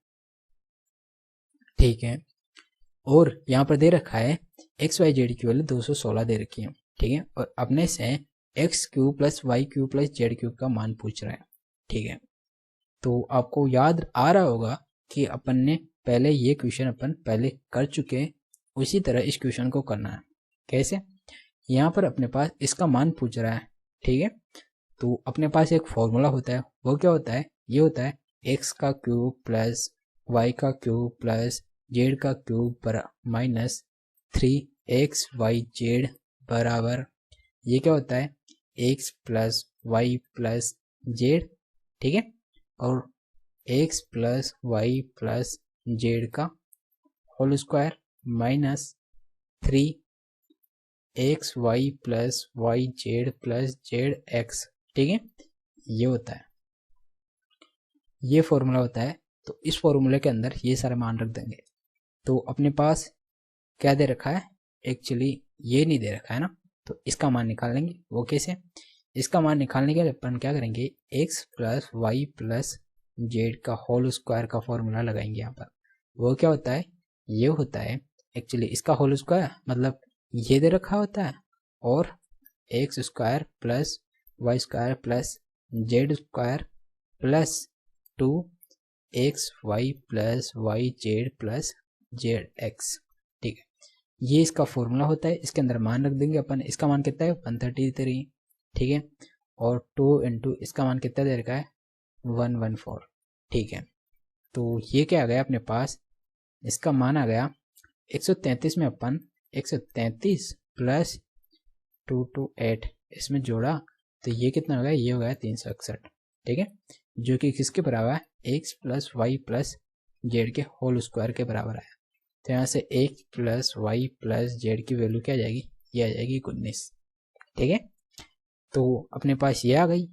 ठीक है, और यहाँ पर दे रखा है एक्स वाई जेड की वैल्यू 216 दे रखी है। ठीक है, और अपने से x cube plus y cube plus z cube का मान पूछ रहा है। ठीक है, तो आपको याद आ रहा होगा कि अपन ने पहले ये क्वेश्चन अपन पहले कर चुके हैं, उसी तरह इस क्वेश्चन को करना है। कैसे, यहाँ पर अपने पास इसका मान पूछ रहा है। ठीक है, तो अपने पास एक फॉर्मूला होता है, वो क्या होता है, ये होता है एक्स का क्यूब प्लस वाई का क्यूब प्लस जेड का क्यूब माइनस 3xyz बराबर, ये क्या होता है x plus Y plus Z, ठीक है, और X plus Y plus Z का whole square minus 3 XY plus Y Z plus Z x, ठीक है, ये होता है, ये फॉर्मूला होता है। तो इस फॉर्मूले के अंदर ये सारे मान रख देंगे। तो अपने पास क्या दे रखा है, एक्चुअली ये नहीं दे रखा है ना, तो इसका मान निकाल लेंगे। वो कैसे, इसका मान निकालने के लिए अपन क्या करेंगे, x plus Y plus Z का होल स्क्वायर का फॉर्मूला लगाएंगे यहाँ पर। वो क्या होता है, ये होता है एक्चुअली इसका होल स्क्वायर, मतलब ये दे रखा होता है, और x square plus y square plus z square plus 2XY plus Y Z plus Z x, ठीक है, ये इसका फॉर्मूला होता है। इसके अंदर मान रख देंगे अपन। इसका मान कितना है, 133, ठीक है, और 2 इंटू इसका मान कितना दे रखा है, 114, ठीक है। तो ये क्या आ गया अपने पास, इसका मान आ गया 133 में अपन 133 प्लस 228 इसमें जोड़ा तो ये कितना हो गया, ये हो गया 361, ठीक है, जो कि किसके बराबर है, x plus Y plus z के होल स्क्वायर के बराबर आया। तो यहाँ से x plus Y plus z की वैल्यू क्या आ जाएगी, ये आ जाएगी 19, ठीक है। तो अपने पास ये आ गई,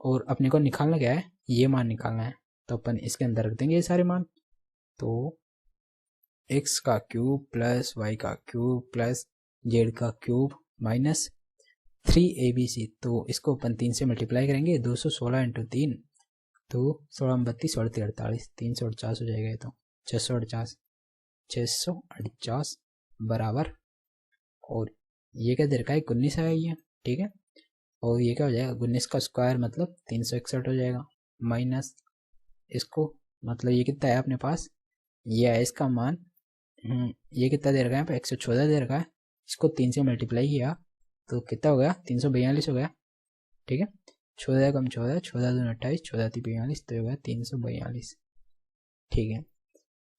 और अपने को निकालना क्या है, ये मान निकालना है। तो अपन इसके अंदर रख देंगे ये सारे मान। तो एक्स का क्यूब प्लस वाई का क्यूब प्लस जेड का क्यूब माइनस 3ABC, तो इसको अपन 3 से मल्टीप्लाई करेंगे, 216 इंटू 3, तो 16 32 38 48 348 हो जाएगा। ये तो 648 बराबर, और ये क्या दे रखा है, 19 है ये, ठीक है, और ये क्या हो जाएगा, 19 का स्क्वायर मतलब 361 हो जाएगा, माइनस इसको मतलब ये कितना है अपने पास, ये है इसका मान, ये कितना दे रखा है, 114 दे रखा है, इसको 3 से मल्टीप्लाई किया तो कितना हो गया, 342 हो गया, ठीक है, 14 कम 14, 14 दूनी 28, 14 3 42, तो हो गया 342, ठीक है।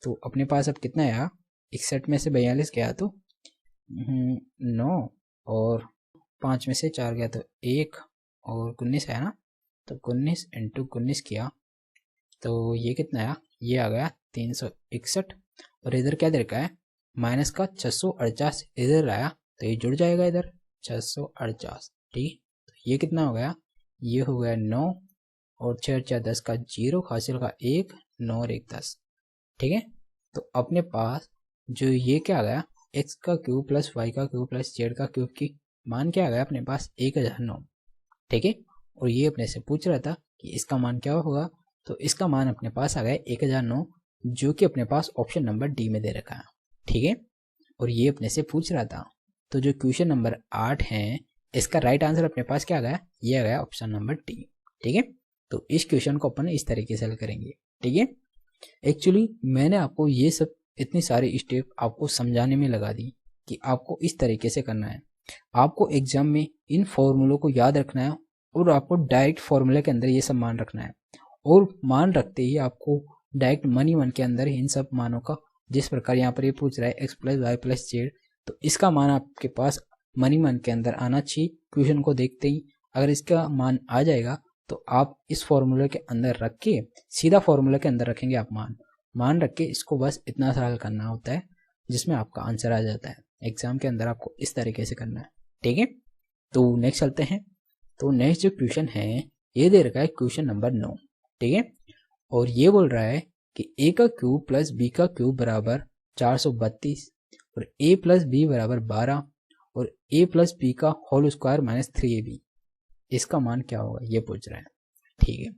तो अपने पास अब कितना आया, 61 में से 42 गया तो 9, और 5 में से 4 गया तो 1, और 19 आया ना, तो 19 इंटू 19 किया तो ये कितना आया, ये आ गया 361, और इधर क्या दे रखा है, माइनस का 648 इधर आया तो ये जुड़ जाएगा इधर 648, ठीक, तो ये कितना हो गया, ये हो गया 9, और 6 4 10 का 0, हासिल का 1, 9 और 1 10, ठीक है। तो अपने पास जो ये क्या आ गया, x का क्यूब प्लस वाई का क्यूब प्लस जेड का क्यूब की मान क्या आ गया अपने पास, 1009, ठीक है, और ये अपने से पूछ रहा था कि इसका मान क्या होगा, तो इसका मान अपने पास आ गया 1009, जो कि अपने पास ऑप्शन नंबर डी में दे रखा है, ठीक है, और ये अपने से पूछ रहा था। तो जो क्वेश्चन नंबर 8 है, इसका राइट आंसर अपने पास क्या आ गया, ये आ गया ऑप्शन नंबर डी, ठीक है। तो इस क्वेश्चन को अपन इस तरीके से हल करेंगे, ठीक है। एक्चुअली मैंने आपको ये सब इतनी सारी स्टेप आपको समझाने में लगा दी कि आपको इस तरीके से करना है। आपको एग्जाम में इन फॉर्मूलों को याद रखना है, और आपको डायरेक्ट फॉर्मूले के अंदर ये सब मान रखना है, और मान रखते ही आपको डायरेक्ट मनी वन के अंदर इन सब मानों का, जिस प्रकार यहाँ पर ये पूछ रहा है x plus Y plus z, तो इसका मान आपके पास मनी वन के अंदर आना चाहिए क्वेश्चन को देखते ही। अगर इसका मान आ जाएगा तो आप इस फॉर्मूले के अंदर रख के सीधा फॉर्मूले के अंदर रखेंगे, आप मान रख के इसको बस इतना सा हल करना होता है जिसमें आपका आंसर आ जाता है। एग्जाम के अंदर आपको इस तरीके से करना है, ठीक है। तो नेक्स्ट चलते हैं। तो नेक्स्ट जो क्वेश्चन है ये दे रखा है क्वेश्चन नंबर 9, ठीक है, और ये बोल रहा है कि a का क्यूब प्लस b का क्यूब बराबर 432, और a प्लस बी बराबर 12, और a प्लस बी का होल स्क्वायर माइनस 3ab, इसका मान क्या होगा ये पूछ रहा है, ठीक है।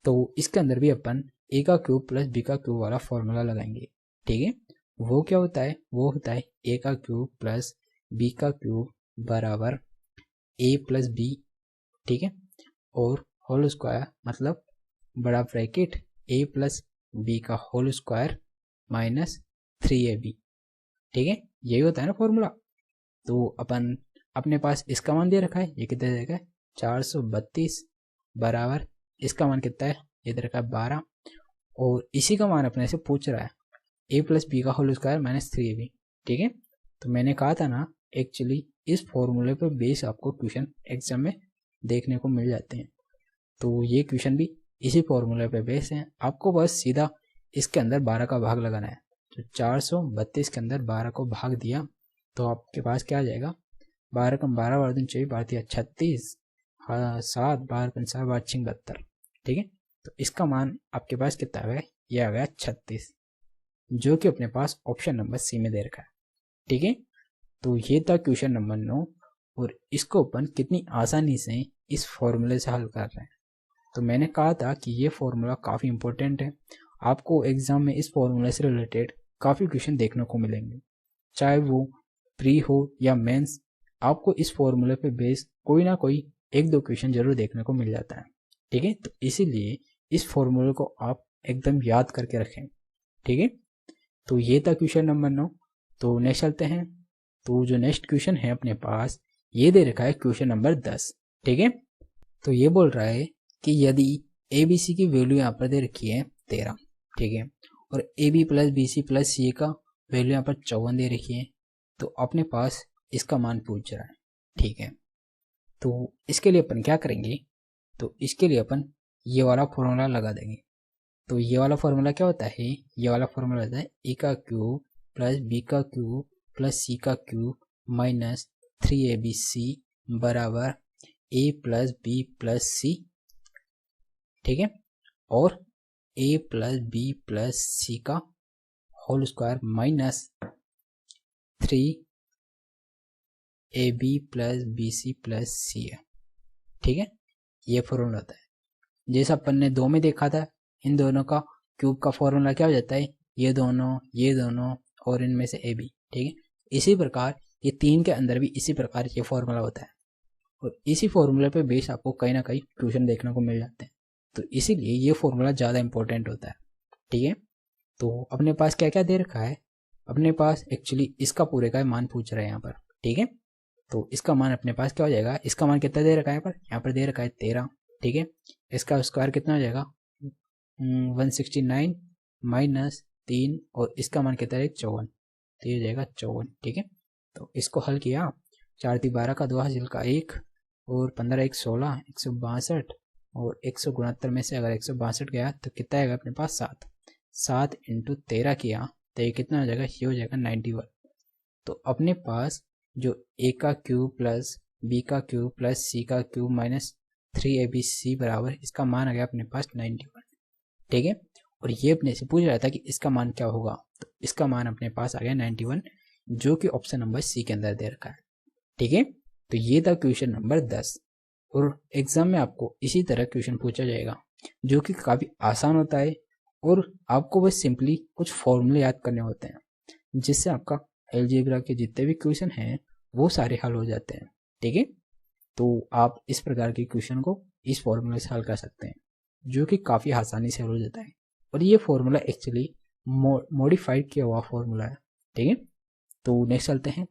तो इसके अंदर भी अपन a का क्यूब प्लस b का क्यूब वाला फॉर्मूला लगाएंगे, ठीक है। वो क्या होता है, वो होता है a का क्यूब प्लस b का क्यूब बराबर a प्लस बी, ठीक है, और होल स्क्वायर मतलब बड़ा ब्रैकेट a प्लस बी का होल स्क्वायर माइनस 3ab, ठीक है, यही होता है ना फॉर्मूला। तो अपन अपने पास इसका मान दे रखा है, ये कितना दे रखा है 432 बराबर इसका मान कितना है, ये दे रखा है 12, और इसी का मान अपने से पूछ रहा है a प्लस बी का होल स्क्वायर माइनस 3ab, ठीक है। तो मैंने कहा था ना एक्चुअली इस फॉर्मूले पर बेस आपको क्वेश्चन एग्जाम में देखने को मिल जाते हैं। तो ये क्वेश्चन भी इसी फॉर्मूले पे बेस है। आपको बस सीधा इसके अंदर 12 का भाग लगाना है। तो 432 के अंदर 12 को भाग दिया तो आपके पास क्या आ जाएगा, 12 कम 12 12 दिन 24 12 36, हाँ 7 12 पंचा 12 72। ठीक है, तो इसका मान आपके पास कितना आ गया, ये आ गया 36, जो कि अपने पास ऑप्शन नंबर सी में दे रखा है। ठीक है, तो ये था क्वेश्चन नंबर 9 और इसको अपन कितनी आसानी से इस फॉर्मूले से हल कर रहे हैं। तो मैंने कहा था कि ये फॉर्मूला काफ़ी इंपॉर्टेंट है, आपको एग्जाम में इस फॉर्मूले से रिलेटेड काफ़ी क्वेश्चन देखने को मिलेंगे, चाहे वो प्री हो या मेंस, आपको इस फॉर्मूले पे बेस कोई ना कोई एक दो क्वेश्चन जरूर देखने को मिल जाता है। ठीक है, तो इसीलिए इस फॉर्मूले को आप एकदम याद करके रखें। ठीक है, तो ये था क्वेश्चन नंबर 9। तो नेक्स्ट चलते हैं। तो जो नेक्स्ट क्वेश्चन है अपने पास ये दे रखा है क्वेश्चन नंबर 10। ठीक है, तो ये बोल रहा है कि यदि ए बी सी की वैल्यू यहाँ पर दे रखी है 13, ठीक है, और A B plus B C plus C का वैल्यू यहाँ पर 54 दे रखी है, तो अपने पास इसका मान पूछ रहा है। ठीक है, तो इसके लिए अपन क्या करेंगे, तो इसके लिए अपन ये वाला फॉर्मूला लगा देंगे। तो ये वाला फॉर्मूला क्या होता है, ये वाला फॉर्मूला होता है ए का क्यूब प्लस बी का क्यूब प्लस सी का क्यूब माइनस 3abc बराबर A plus B plus C. ठीक है, और A plus B plus C का whole square minus 3ab plus B C plus C है। ठीक है, ये फॉर्मूला होता है। जैसा अपन ने 2 में देखा था, इन दोनों का क्यूब का फॉर्मूला क्या हो जाता है, ये दोनों और इनमें से ए बी। ठीक है, इसी प्रकार ये 3 के अंदर भी इसी प्रकार ये फॉर्मूला होता है और इसी फॉर्मूले पे बेस आपको कहीं ना कहीं क्वेश्चन देखने को मिल जाते हैं, तो इसीलिए ये फॉर्मूला ज़्यादा इंपॉर्टेंट होता है। ठीक है, तो अपने पास क्या क्या दे रखा है, अपने पास एक्चुअली इसका पूरे का मान पूछ रहे हैं यहाँ पर। ठीक है, तो इसका मान अपने पास क्या हो जाएगा, इसका मान कितना दे रखा है यहाँ पर दे रखा है 13। ठीक है, इसका स्क्वायर कितना हो जाएगा 169 माइनस 3 और इसका मान कितना है 54, तो ये हो जाएगा 54। ठीक है, तो इसको हल किया, 4 × 12 का 2 हासिल का 1 और 15 1 16 162 और 169 में से अगर 162 गया तो कितना आएगा अपने पास 7। 7 × 13 किया तो ये कितना हो जाएगा, ये हो जाएगा 91। तो अपने पास जो ए का क्यूब प्लस बी का क्यूब प्लस सी का क्यूब माइनस 3abc बराबर इसका मान आ गया अपने पास 91। ठीक है, और ये अपने से पूछ रहा था कि इसका मान क्या होगा, तो इसका मान अपने पास आ गया 91, जो कि ऑप्शन नंबर सी के अंदर दे रखा है। ठीक है, तो ये था क्वेश्चन नंबर 10 और एग्जाम में आपको इसी तरह क्वेश्चन पूछा जाएगा जो कि काफ़ी आसान होता है और आपको बस सिंपली कुछ फॉर्मूले याद करने होते हैं जिससे आपका अलजेब्रा के जितने भी क्वेश्चन हैं वो सारे हल हो जाते हैं। ठीक है, तो आप इस प्रकार के क्वेश्चन को इस फॉर्मूले से हल कर सकते हैं जो कि काफ़ी आसानी से हल हो जाता है और ये फॉर्मूला एक्चुअली मॉडिफाइड किया हुआ फॉर्मूला है। ठीक है, तो नेक्स्ट चलते हैं।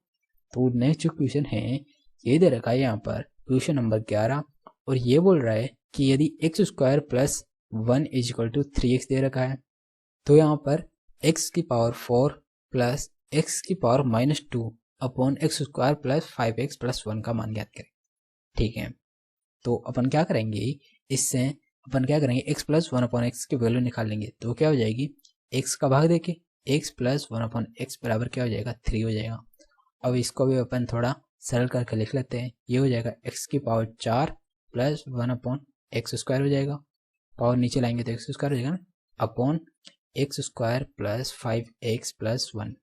तो नेक्स्ट जो क्वेश्चन है ये दे रखा है यहाँ पर क्वेश्चन नंबर 11 और ये बोल रहा है कि यदि x स्क्वायर प्लस 1 = 3x दे रखा है तो यहाँ पर x की पावर 4 प्लस x की power -2 upon x square plus 5x plus 1 का मान ज्ञात करें। ठीक है, तो अपन क्या करेंगे, इससे अपन क्या करेंगे x प्लस 1 अपॉन एक्स की वैल्यू निकाल लेंगे तो क्या हो जाएगी, x का भाग देके x प्लस 1 अपॉन एक्स बराबर क्या हो जाएगा 3 हो जाएगा। अब इसको भी अपन थोड़ा सरल करके लिख लेते हैं, ये हो जाएगा x की power 4 plus 1 upon x square हो जाएगा, पावर नीचे लाएंगे तो एक्स स्क्वायर हो जाएगा upon x square plus 5x plus 1।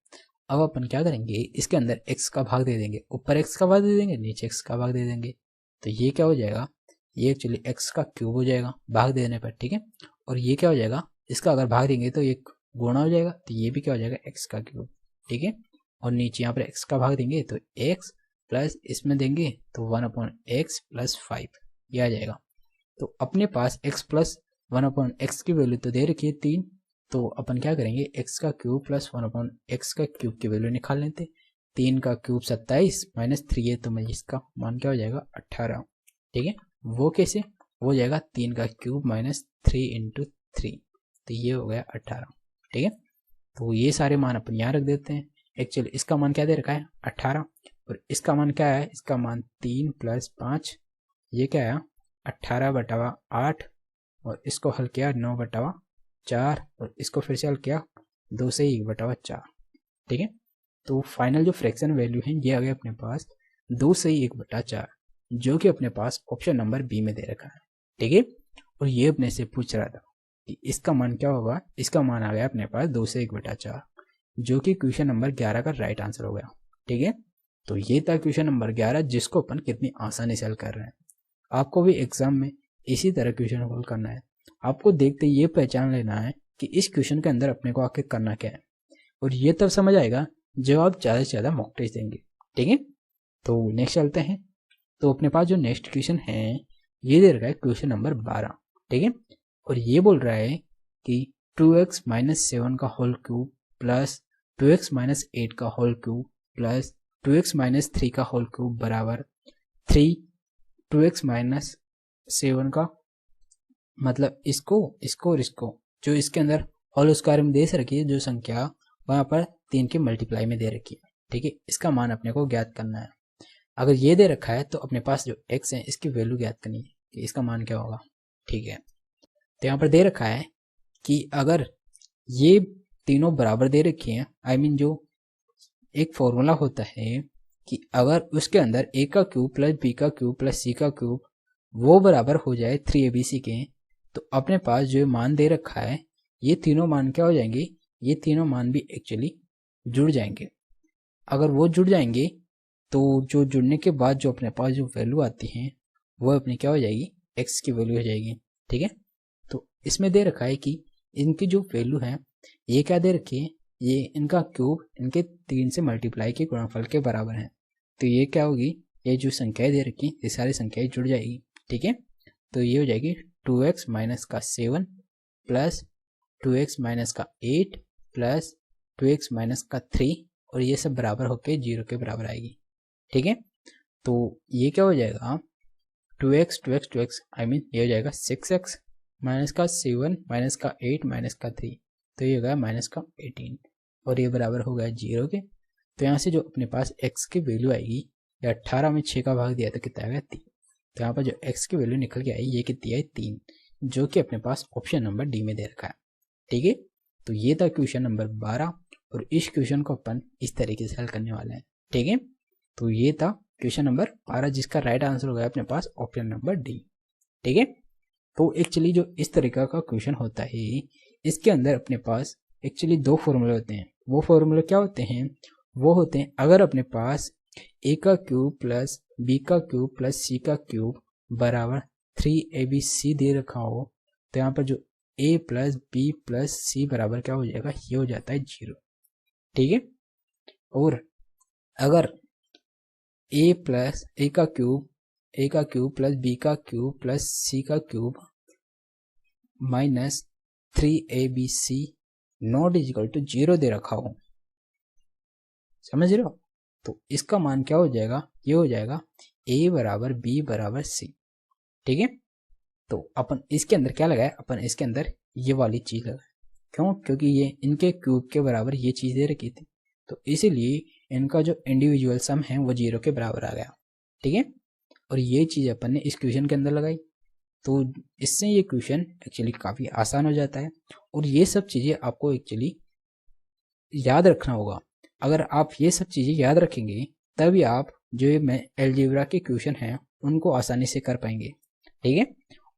अब अपन क्या करेंगे, इसके अंदर x का भाग दे देंगे, ऊपर x का भाग दे देंगे नीचे x का भाग दे देंगे, तो ये क्या हो जाएगा, ये एक्चुअली x का क्यूब हो जाएगा भाग देने पर। ठीक है, और ये क्या हो जाएगा, इसका अगर भाग देंगे तो ये गुणा हो जाएगा तो ये भी क्या हो जाएगा x का क्यूब। ठीक है, और नीचे यहाँ पर x का भाग देंगे तो x प्लस इसमें देंगे तो 1 अपॉन एक्स प्लस 5 ये आ जाएगा। तो अपने पास x प्लस 1 अपॉन एक्स की वैल्यू तो दे रखी है 3, तो अपन क्या करेंगे x का क्यूब प्लस 1 अपॉन एक्स का क्यूब की वैल्यू निकाल लेते। 3 का क्यूब 27 माइनस 3 है तो मैं इसका मान क्या हो जाएगा 18। ठीक है, वो कैसे, हो जाएगा 3 का क्यूब माइनस 3 × 3 तो ये हो गया 18। ठीक है, तो ये सारे मान अपन यहाँ रख देते हैं। एक्चुअली इसका मान क्या दे रखा है 18 और इसका मान क्या है, इसका मान 3 + 5 ये क्या है 18/8 और इसको हल किया 9/4 और इसको फिर से हल किया 2 से 1/4। ठीक है, तो फाइनल जो फ्रैक्शन वैल्यू है ये आ गया अपने पास 2 से 1/4, जो कि अपने पास ऑप्शन नंबर बी में दे रखा है। ठीक है, और ये अपने से पूछ रहा था कि इसका मान क्या होगा। इसका मान आ गया अपने पास 2 से 1/4, जो कि क्वेश्चन नंबर 11 का राइट आंसर हो गया। ठीक है, तो ये था क्वेश्चन नंबर 11, जिसको अपन कितनी आसानी से हल कर रहे हैं। आपको भी एग्जाम में इसी तरह क्वेश्चन हल करना है। आपको देखते ये पहचान लेना है कि इस क्वेश्चन के अंदर अपने को आखिर करना क्या है, और ये तब समझ आएगा जब आप ज़्यादा से ज़्यादा मॉक टेस्ट देंगे। ठीक है, तो नेक्स्ट चलते हैं। तो अपने पास जो नेक्स्ट क्वेश्चन है ये दे रखा है क्वेश्चन नंबर 12। ठीक है, और ये बोल रहा है कि 2x - 7 का होल क्यूब प्लस 2x - 8 का होल क्यूब प्लस 2x - 3 का होल क्यूब बराबर 3 2x - 7 का, मतलब इसको और इसको जो इसके अंदर होल स्क्वायर में दे रखी है जो संख्या वहां पर 3 के मल्टीप्लाई में दे रखी है। ठीक है, इसका मान अपने को ज्ञात करना है। अगर ये दे रखा है तो अपने पास जो x है इसकी वैल्यू ज्ञात करनी है कि इसका मान क्या होगा। ठीक है, तो यहाँ पर दे रखा है कि अगर ये तीनों बराबर दे रखी हैं, आई मीन जो एक फॉर्मूला होता है कि अगर उसके अंदर a का क्यूब प्लस b का क्यूब प्लस c का क्यूब वो बराबर हो जाए 3abc के, तो अपने पास जो मान दे रखा है ये तीनों मान क्या हो जाएंगे, ये तीनों मान भी एक्चुअली जुड़ जाएंगे। अगर वो जुड़ जाएंगे तो जो जुड़ने के बाद जो अपने पास जो वैल्यू आती है वो अपनी क्या हो जाएगी, x की वैल्यू हो जाएगी। ठीक है, तो इसमें दे रखा है कि इनकी जो वैल्यू है ये क्या दे रखी है, ये इनका क्यूब इनके 3 से मल्टीप्लाई के गुणनफल के बराबर है। तो ये क्या होगी, ये जो संख्याएं दे रखी ये सारी संख्याएं जुड़ जाएगी। ठीक है, तो ये हो जाएगी 2x - 7 plus 2x - 8 plus 2x - 3 और ये सब बराबर होके 0 के बराबर आएगी। ठीक है, तो ये क्या हो जाएगा 2x आई मीन ये हो जाएगा 6x -7 -8 -3, तो ये हो गया -18 और ये बराबर हो गया 0 के। तो यहाँ से जो अपने पास x की वैल्यू आएगी, या 18 में 6 का भाग दिया तो कितना आएगा 3। तो यहाँ पर जो x की वैल्यू निकल के आई ये कितनी आई 3, जो कि अपने पास ऑप्शन नंबर डी में दे रखा है। ठीक है, तो ये था क्वेश्चन नंबर 12 और इस क्वेश्चन को अपन इस तरीके से हल करने वाले हैं। ठीक है, तो ये था क्वेश्चन नंबर 12 जिसका राइट आंसर हो गया अपने पास ऑप्शन नंबर डी। ठीक है, तो एक्चुअली जो इस तरीका का क्वेश्चन होता है इसके अंदर अपने पास एक्चुअली 2 फॉर्मूले होते हैं। वो फॉर्मूले क्या होते हैं, वो होते हैं अगर अपने पास a का क्यूब प्लस b का क्यूब प्लस c का क्यूब बराबर 3abc दे रखा हो, तो यहाँ पर जो a plus b plus c बराबर क्या हो जाएगा, ये हो जाता है 0। ठीक है, और अगर a का क्यूब प्लस b का क्यूब प्लस c का cube minus 3abc not equal to 0 दे रखा हो, समझ रहे हो, तो इसका मान क्या हो जाएगा, ये हो जाएगा a बराबर b बराबर c। ठीक है, तो अपन इसके अंदर क्या लगाए, अपन इसके अंदर ये वाली चीज लगाए। क्यों, क्योंकि ये इनके क्यूब के बराबर ये चीज दे रखी थी, तो इसीलिए इनका जो इंडिविजुअल सम है वो 0 के बराबर आ गया। ठीक है, और ये चीज अपन ने इस क्वेश्चन के अंदर लगाई, तो इससे ये क्वेश्चन एक्चुअली काफ़ी आसान हो जाता है। और ये सब चीज़ें आपको एक्चुअली याद रखना होगा। अगर आप ये सब चीज़ें याद रखेंगे तभी आप जो मैं अलजेब्रा के क्वेश्चन हैं उनको आसानी से कर पाएंगे। ठीक है,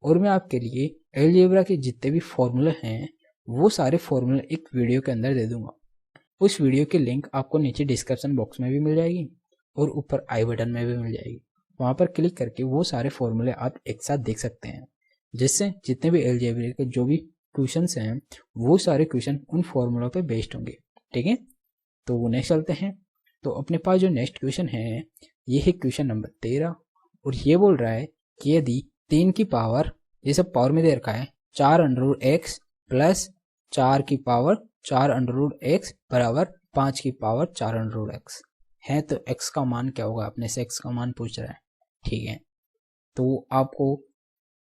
और मैं आपके लिए अलजेब्रा के जितने भी फॉर्मूले हैं वो सारे फॉर्मूले एक वीडियो के अंदर दे दूंगा। उस वीडियो की लिंक आपको नीचे डिस्क्रिप्शन बॉक्स में भी मिल जाएगी और ऊपर आई बटन में भी मिल जाएगी। वहाँ पर क्लिक करके वो सारे फॉर्मूले आप एक साथ देख सकते हैं, जिससे जितने भी अलजेब्रा के जो भी क्वेश्चंस हैं वो सारे क्वेश्चन उन फॉर्मूलों पे बेस्ड होंगे। ठीक है, तो नेक्स्ट चलते हैं। तो अपने पास जो नेक्स्ट क्वेश्चन है ये है क्वेश्चन नंबर 13 और ये बोल रहा है कि यदि 3 की पावर, ये सब पावर में दे रखा है, 4√x प्लस 4 की पावर 4√x बराबर 5 की पावर 4√x है, तो x का मान क्या होगा, अपने से x का मान पूछ रहा है। ठीक है, तो आपको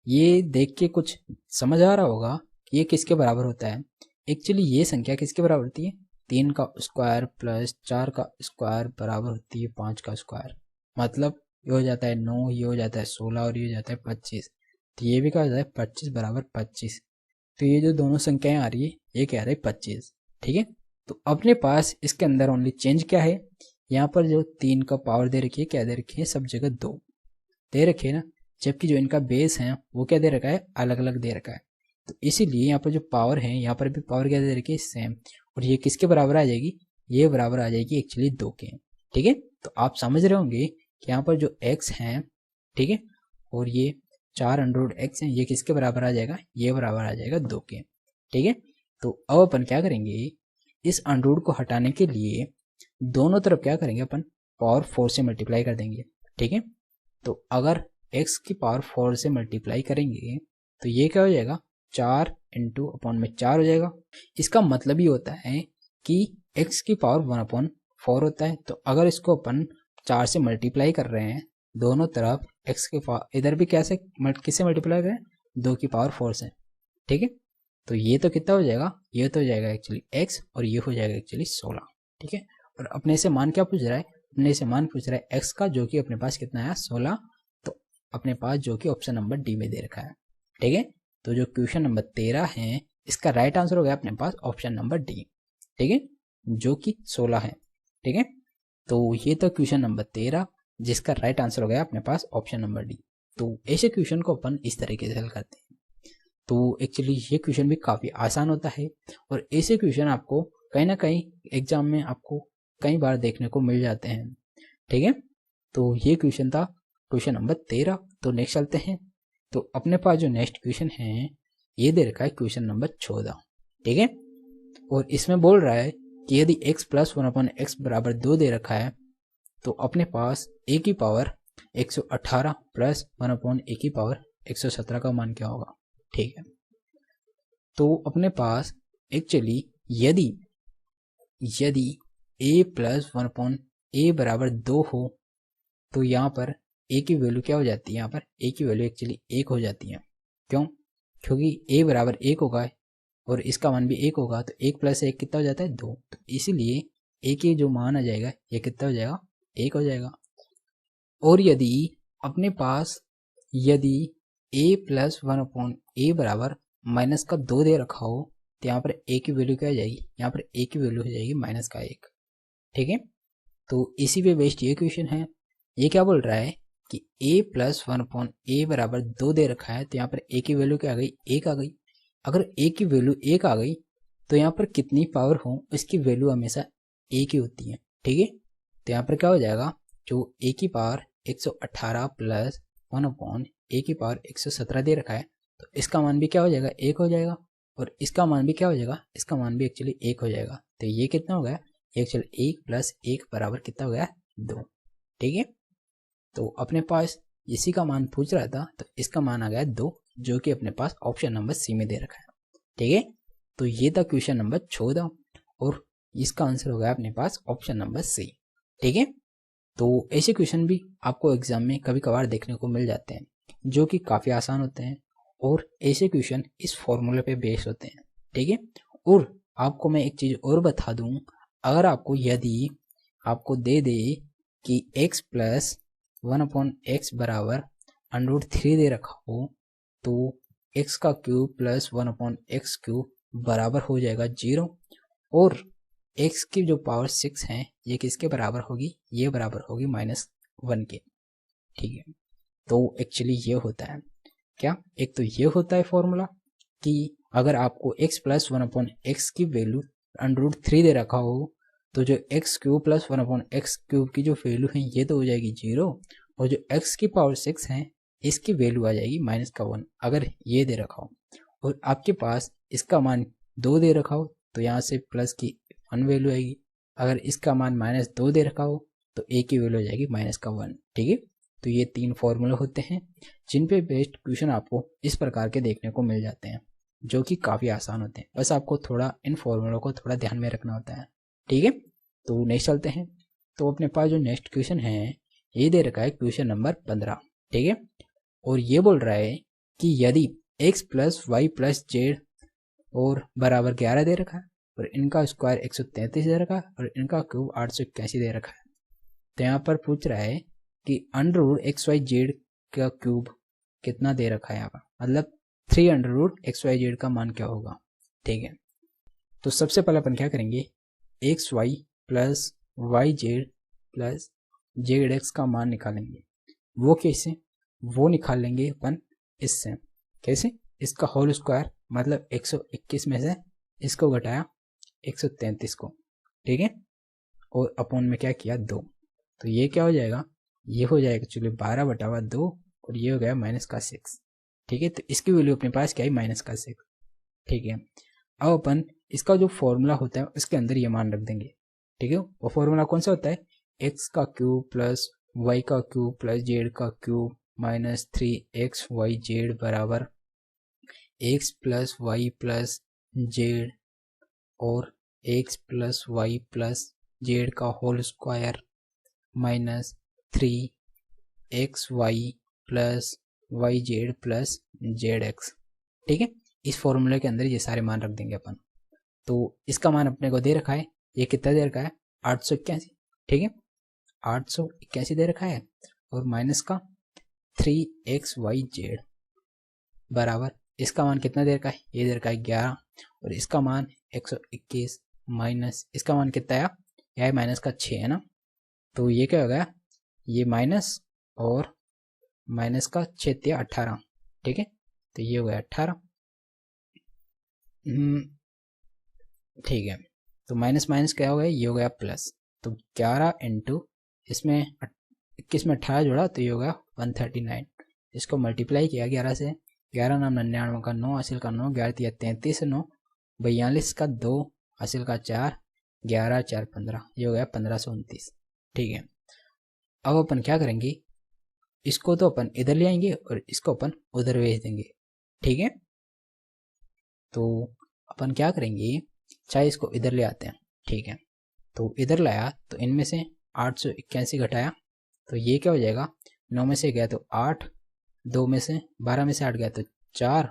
ये देख के कुछ समझ आ रहा होगा कि ये किसके बराबर होता है। एक्चुअली ये संख्या किसके बराबर होती है, 3 का स्क्वायर प्लस 4 का स्क्वायर बराबर होती है 5 का स्क्वायर। मतलब ये हो जाता है 9, ये हो जाता है 16 और ये हो जाता है 25। तो ये भी क्या हो जाए 25 बराबर 25। तो ये जो दोनों संख्याएं आ रही है ये क्या आ रही है 25। ठीक है, तो अपने पास इसके अंदर ओनली चेंज क्या है, यहाँ पर जो 3 का पावर दे रखी है क्या दे रखी है, सब जगह 2 दे रखी है ना, जबकि जो इनका बेस है वो क्या दे रखा है, अलग अलग दे रखा है। तो इसीलिए यहाँ पर जो पावर है यहाँ पर भी पावर क्या दे रखी है, सेम। और ये किसके बराबर आ जाएगी, ये बराबर आ जाएगी एक्चुअली 2 के। ठीक है, तो आप समझ रहे होंगे कि यहाँ पर जो x है, ठीक है, और ये 4√x है, ये किसके बराबर आ जाएगा, ये बराबर आ जाएगा 2 के। ठीक है, तो अब अपन क्या करेंगे, इस अंडरूट को हटाने के लिए दोनों तरफ क्या करेंगे, अपन पावर 4 से मल्टीप्लाई कर देंगे। ठीक है, तो अगर x की पावर 4 से मल्टीप्लाई करेंगे तो ये क्या हो जाएगा, 4 इंटू अपॉन में 4 हो जाएगा। इसका मतलब ये होता है कि x की पावर 1/4 होता है। तो अगर इसको अपन 4 से मल्टीप्लाई कर रहे हैं दोनों तरफ, x के पावर इधर भी कैसे किससे मल्टीप्लाई करें, 2 की पावर 4 से। ठीक है, तो ये तो कितना हो जाएगा, ये तो हो जाएगा एक्चुअली x और ये हो जाएगा एक्चुअली 16। ठीक है, और अपने से मान क्या पूछ रहा है, अपने से मान पूछ रहा है x का, जो कि अपने पास कितना है 16। तो अपने पास जो कि ऑप्शन नंबर डी में दे रखा है। ठीक है, तो जो क्वेश्चन नंबर 13 है इसका राइट आंसर हो गया अपने पास ऑप्शन नंबर डी। ठीक है, जो कि 16 है। ठीक है, तो ये तो क्वेश्चन नंबर 13 जिसका राइट आंसर हो गया अपने पास ऑप्शन नंबर डी। तो ऐसे क्वेश्चन को अपन इस तरीके से हल करते हैं। तो एक्चुअली ये क्वेश्चन भी काफ़ी आसान होता है और ऐसे क्वेश्चन आपको कहीं ना कहीं एग्जाम में आपको कई बार देखने को मिल जाते हैं। ठीक है, तो ये क्वेश्चन था क्वेश्चन नंबर 13। तो नेक्स्ट चलते हैं। तो अपने पास जो नेक्स्ट क्वेश्चन है ये दे रखा है क्वेश्चन नंबर 14। ठीक है, और इसमें बोल रहा है कि यदि x प्लस 1/x बराबर 2 दे रखा है तो अपने पास a की पावर 118 प्लस 1/a की पावर 117 का मान क्या होगा। ठीक है, तो अपने पास एक्चुअली यदि a प्लस 1/a बराबर 2 हो तो यहाँ पर a की वैल्यू क्या हो जाती है, यहाँ पर a की वैल्यू एक्चुअली 1 हो जाती है। क्यों, क्योंकि a बराबर 1 होगा और इसका मान भी 1 होगा, तो 1 प्लस 1 कितना हो जाता है 2। तो इसीलिए a के जो मान आ जाएगा ये कितना हो जाएगा, 1 हो जाएगा। और यदि अपने पास यदि a प्लस 1/a बराबर माइनस का 2 दे रखा हो तो यहाँ पर a की वैल्यू क्या हो जाएगी, यहाँ पर a की वैल्यू हो जाएगी माइनस का 1। ठीक है, तो इसी पे बेस्ड ये क्वेश्चन है। ये क्या बोल रहा है कि a प्लस 1/a बराबर 2 दे रखा है तो यहाँ पर a की वैल्यू क्या आ गई, 1 आ गई। अगर a की वैल्यू 1 आ गई तो यहाँ पर कितनी पावर हो इसकी वैल्यू हमेशा 1 ही होती है। ठीक है, तो यहाँ पर क्या हो जाएगा, जो a की पावर 118 प्लस 1/a की पावर 117 दे रखा है तो इसका मान भी क्या हो जाएगा, 1 हो जाएगा। और इसका मान भी क्या हो जाएगा, इसका मान भी एक्चुअली 1 हो जाएगा। तो ये कितना हो गया, एक्चुअली 1 प्लस 1 बराबर कितना हो गया, 2। ठीक है, तो अपने पास इसी का मान पूछ रहा था तो इसका मान आ गया 2, जो कि अपने पास ऑप्शन नंबर सी में दे रखा है। ठीक है, तो ये था क्वेश्चन नंबर 14 और इसका आंसर हो गया अपने पास ऑप्शन नंबर सी। ठीक है, तो ऐसे क्वेश्चन भी आपको एग्जाम में कभी कभार देखने को मिल जाते हैं जो कि काफ़ी आसान होते हैं और ऐसे क्वेश्चन इस फॉर्मूले पे बेस होते हैं। ठीक है, और आपको मैं एक चीज़ और बता दूं, अगर आपको यदि आपको दे दे कि x प्लस 1/x बराबर √3 दे रखा हो तो x का क्यूब प्लस 1/x क्यूब बराबर हो जाएगा 0 और x की जो पावर 6 है ये किसके बराबर होगी, ये बराबर होगी -1 के। ठीक है, तो एक्चुअली ये होता है क्या, एक तो ये होता है फॉर्मूला कि अगर आपको x प्लस 1/x की वैल्यू √3 दे रखा हो तो जो x cube plus 1/x cube की जो वैल्यू है ये तो हो जाएगी 0 और जो x की पावर 6 है इसकी वैल्यू आ जाएगी -1 अगर ये दे रखा हो। और आपके पास इसका मान 2 दे रखा हो तो यहाँ से प्लस की 1 वैल्यू आएगी। अगर इसका मान -2 दे रखा हो तो a की वैल्यू आ जाएगी -1। ठीक है, तो ये 3 फॉर्मूले होते हैं जिन पे बेस्ड क्वेश्चन आपको इस प्रकार के देखने को मिल जाते हैं जो कि काफ़ी आसान होते हैं। बस आपको थोड़ा इन फॉर्मूलों को थोड़ा ध्यान में रखना होता है। ठीक है, तो नेक्स्ट चलते हैं। तो अपने पास जो नेक्स्ट क्वेश्चन है ये दे रखा है क्वेश्चन नंबर 15। ठीक है, और ये बोल रहा है कि यदि x plus Y plus Z और बराबर 11 दे रखा है और इनका स्क्वायर 133 दे रखा है और इनका क्यूब 881 दे रखा है तो यहाँ पर पूछ रहा है कि √XYZ का क्यूब कितना दे रखा है यहाँ पर। मतलब 3√xyz का मान क्या होगा। ठीक है, तो सबसे पहले अपन क्या करेंगे, xy plus yz plus zx का मान निकालेंगे। वो कैसे, वो निकाल लेंगे अपन इससे, कैसे, इसका होल स्क्वायर मतलब 121 में से इसको घटाया 133 को, ठीक है, और अपॉन में क्या किया 2, तो ये क्या हो जाएगा, ये हो जाएगा एक्चुअली 12/2 और ये हो गया -6। ठीक है, तो इसकी वैल्यू अपने पास क्या है, -6। ठीक है, अब अपन इसका जो फॉर्मूला होता है उसके अंदर ये मान रख देंगे। ठीक है, वो फॉर्मूला कौन सा होता है, x का क्यूब प्लस y का क्यूब प्लस z का क्यूब माइनस 3xyz बराबर x plus Y plus Z और x plus Y plus Z का whole square minus 3xy plus Y Z plus Z x. ठीक है, इस फॉर्मूले के अंदर ये सारे मान रख देंगे अपन। तो इसका मान अपने को दे रखा है, ये कितना दे रखा है, 881। ठीक है, 881 दे रखा है और माइनस का 3xyz बराबर इसका मान कितना दे रखा है, ये दे रखा है 11 और इसका मान 121 माइनस इसका मान कितना आया, यह माइनस का 6 है ना, तो ये क्या हो गया, ये माइनस और माइनस का 6 18। ठीक है, तो ये हो गया 18। ठीक है, तो माइनस माइनस क्या हो गया, ये हो गया प्लस, तो 11 इंटू इसमें 21 में 18 जोड़ा तो ये हो गया 139। इसको मल्टीप्लाई किया 11 से, 11 नाम 99 का 9 हासिल का 9, 11 तिया 33 9, 42 का 2 हासिल का 4, 11 4 15, ये हो गया 1529। ठीक है, अब अपन क्या करेंगे, इसको तो अपन इधर ले आएंगे और इसको अपन उधर भेज देंगे। ठीक है, तो अपन क्या करेंगे, चाहे इसको इधर ले आते हैं। ठीक है, तो इधर लाया तो इनमें से 881 घटाया तो ये क्या हो जाएगा, 9 में से गया तो 8, 2 में से 12 में से 8 गया तो 4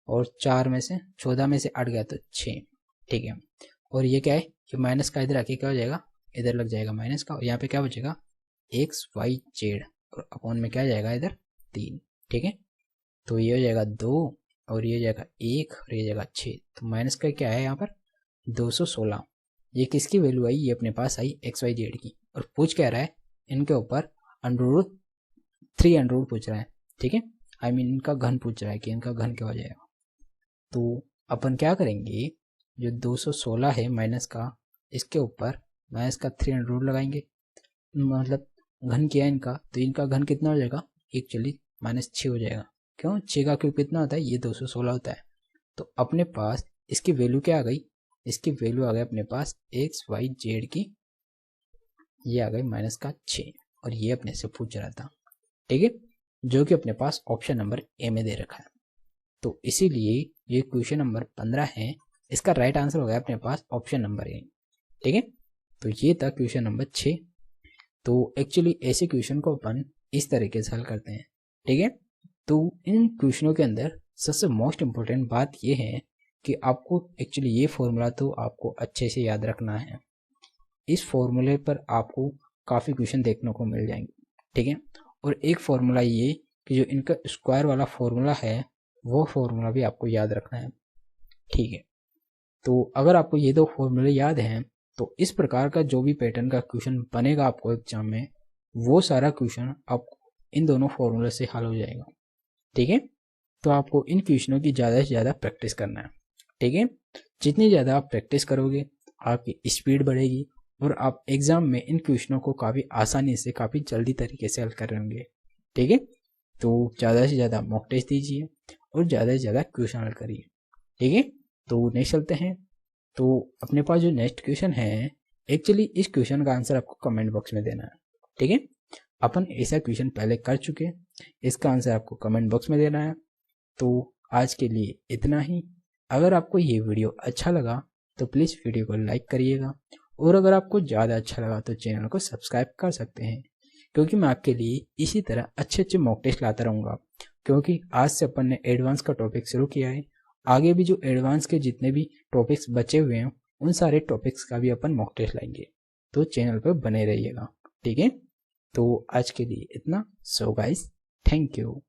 और 4 में से 14 में से 8 गया तो 6। ठीक है, और ये क्या है कि माइनस का इधर आके क्या हो जाएगा, इधर लग जाएगा माइनस का और यहाँ पे क्या बचेगा xyz और अपॉन में क्या जाएगा इधर 3। ठीक है, तो ये हो जाएगा 2 और ये हो जाएगा 1 और ये जाएगा 6, तो माइनस का क्या है यहाँ पर 216। ये किसकी वैल्यू आई, ये अपने पास आई xyz की, और पूछ क्या रहा है, इनके ऊपर √3 पूछ रहा है। ठीक है, आई मीन इनका घन पूछ रहा है कि इनका घन क्या हो जाएगा। तो अपन क्या करेंगे, जो 216 है माइनस का, इसके ऊपर माइनस का 300 लगाएंगे, मतलब घन किया इनका, तो इनका घन कितना हो जाएगा, एक्चुअली -6 हो जाएगा। क्यों, 6 का क्यूब कितना होता है, ये 216 होता है। तो अपने पास इसकी वैल्यू क्या आ गई, इसकी वैल्यू आ गई अपने पास xyz की, ये आ गई -6 और ये अपने से पूछ रहा था। ठीक है, जो कि अपने पास ऑप्शन नंबर ए में दे रखा है। तो इसीलिए ये क्वेश्चन नंबर 15 है, इसका राइट आंसर हो गया अपने पास ऑप्शन नंबर ए। ठीक है, तो ये था क्वेश्चन नंबर 6। तो एक्चुअली ऐसे क्वेश्चन को अपन इस तरीके से हल करते हैं। ठीक है, तो इन क्वेश्चनों के अंदर सबसे मोस्ट इम्पोर्टेंट बात ये है कि आपको एक्चुअली ये फॉर्मूला तो आपको अच्छे से याद रखना है। इस फॉर्मूले पर आपको काफ़ी क्वेश्चन देखने को मिल जाएंगे। ठीक है, और एक फॉर्मूला ये कि जो इनका स्क्वायर वाला फॉर्मूला है वो फॉर्मूला भी आपको याद रखना है। ठीक है, तो अगर आपको ये दो फॉर्मूले याद हैं तो इस प्रकार का जो भी पैटर्न का क्वेश्चन बनेगा आपको एग्जाम में, वो सारा क्वेश्चन आपको इन दोनों फॉर्मूले से हल हो जाएगा। ठीक है, तो आपको इन क्वेश्चनों की ज़्यादा से ज़्यादा प्रैक्टिस करना है। ठीक है, जितनी ज़्यादा आप प्रैक्टिस करोगे आपकी स्पीड बढ़ेगी और आप एग्जाम में इन क्वेश्चनों को काफ़ी आसानी से काफ़ी जल्दी तरीके से हल कर लेंगे। ठीक है, तो ज़्यादा से ज़्यादा मॉक टेस्ट दीजिए और ज़्यादा से ज़्यादा क्वेश्चन हल करिए। ठीक है, तो नेक्स्ट चलते हैं। तो अपने पास जो नेक्स्ट क्वेश्चन है, एक्चुअली इस क्वेश्चन का आंसर आपको कमेंट बॉक्स में देना है। ठीक है, अपन ऐसा क्वेश्चन पहले कर चुके हैं, इसका आंसर आपको कमेंट बॉक्स में देना है। तो आज के लिए इतना ही। अगर आपको ये वीडियो अच्छा लगा तो प्लीज़ वीडियो को लाइक करिएगा और अगर आपको ज़्यादा अच्छा लगा तो चैनल को सब्सक्राइब कर सकते हैं, क्योंकि मैं आपके लिए इसी तरह अच्छे अच्छे मॉक टेस्ट लाता रहूँगा। क्योंकि आज से अपन ने एडवांस का टॉपिक शुरू किया है, आगे भी जो एडवांस के जितने भी टॉपिक्स बचे हुए हैं उन सारे टॉपिक्स का भी अपन मॉक टेस्ट लाएंगे, तो चैनल पर बने रहिएगा। ठीक है, तो आज के लिए इतना। So guys, thank you.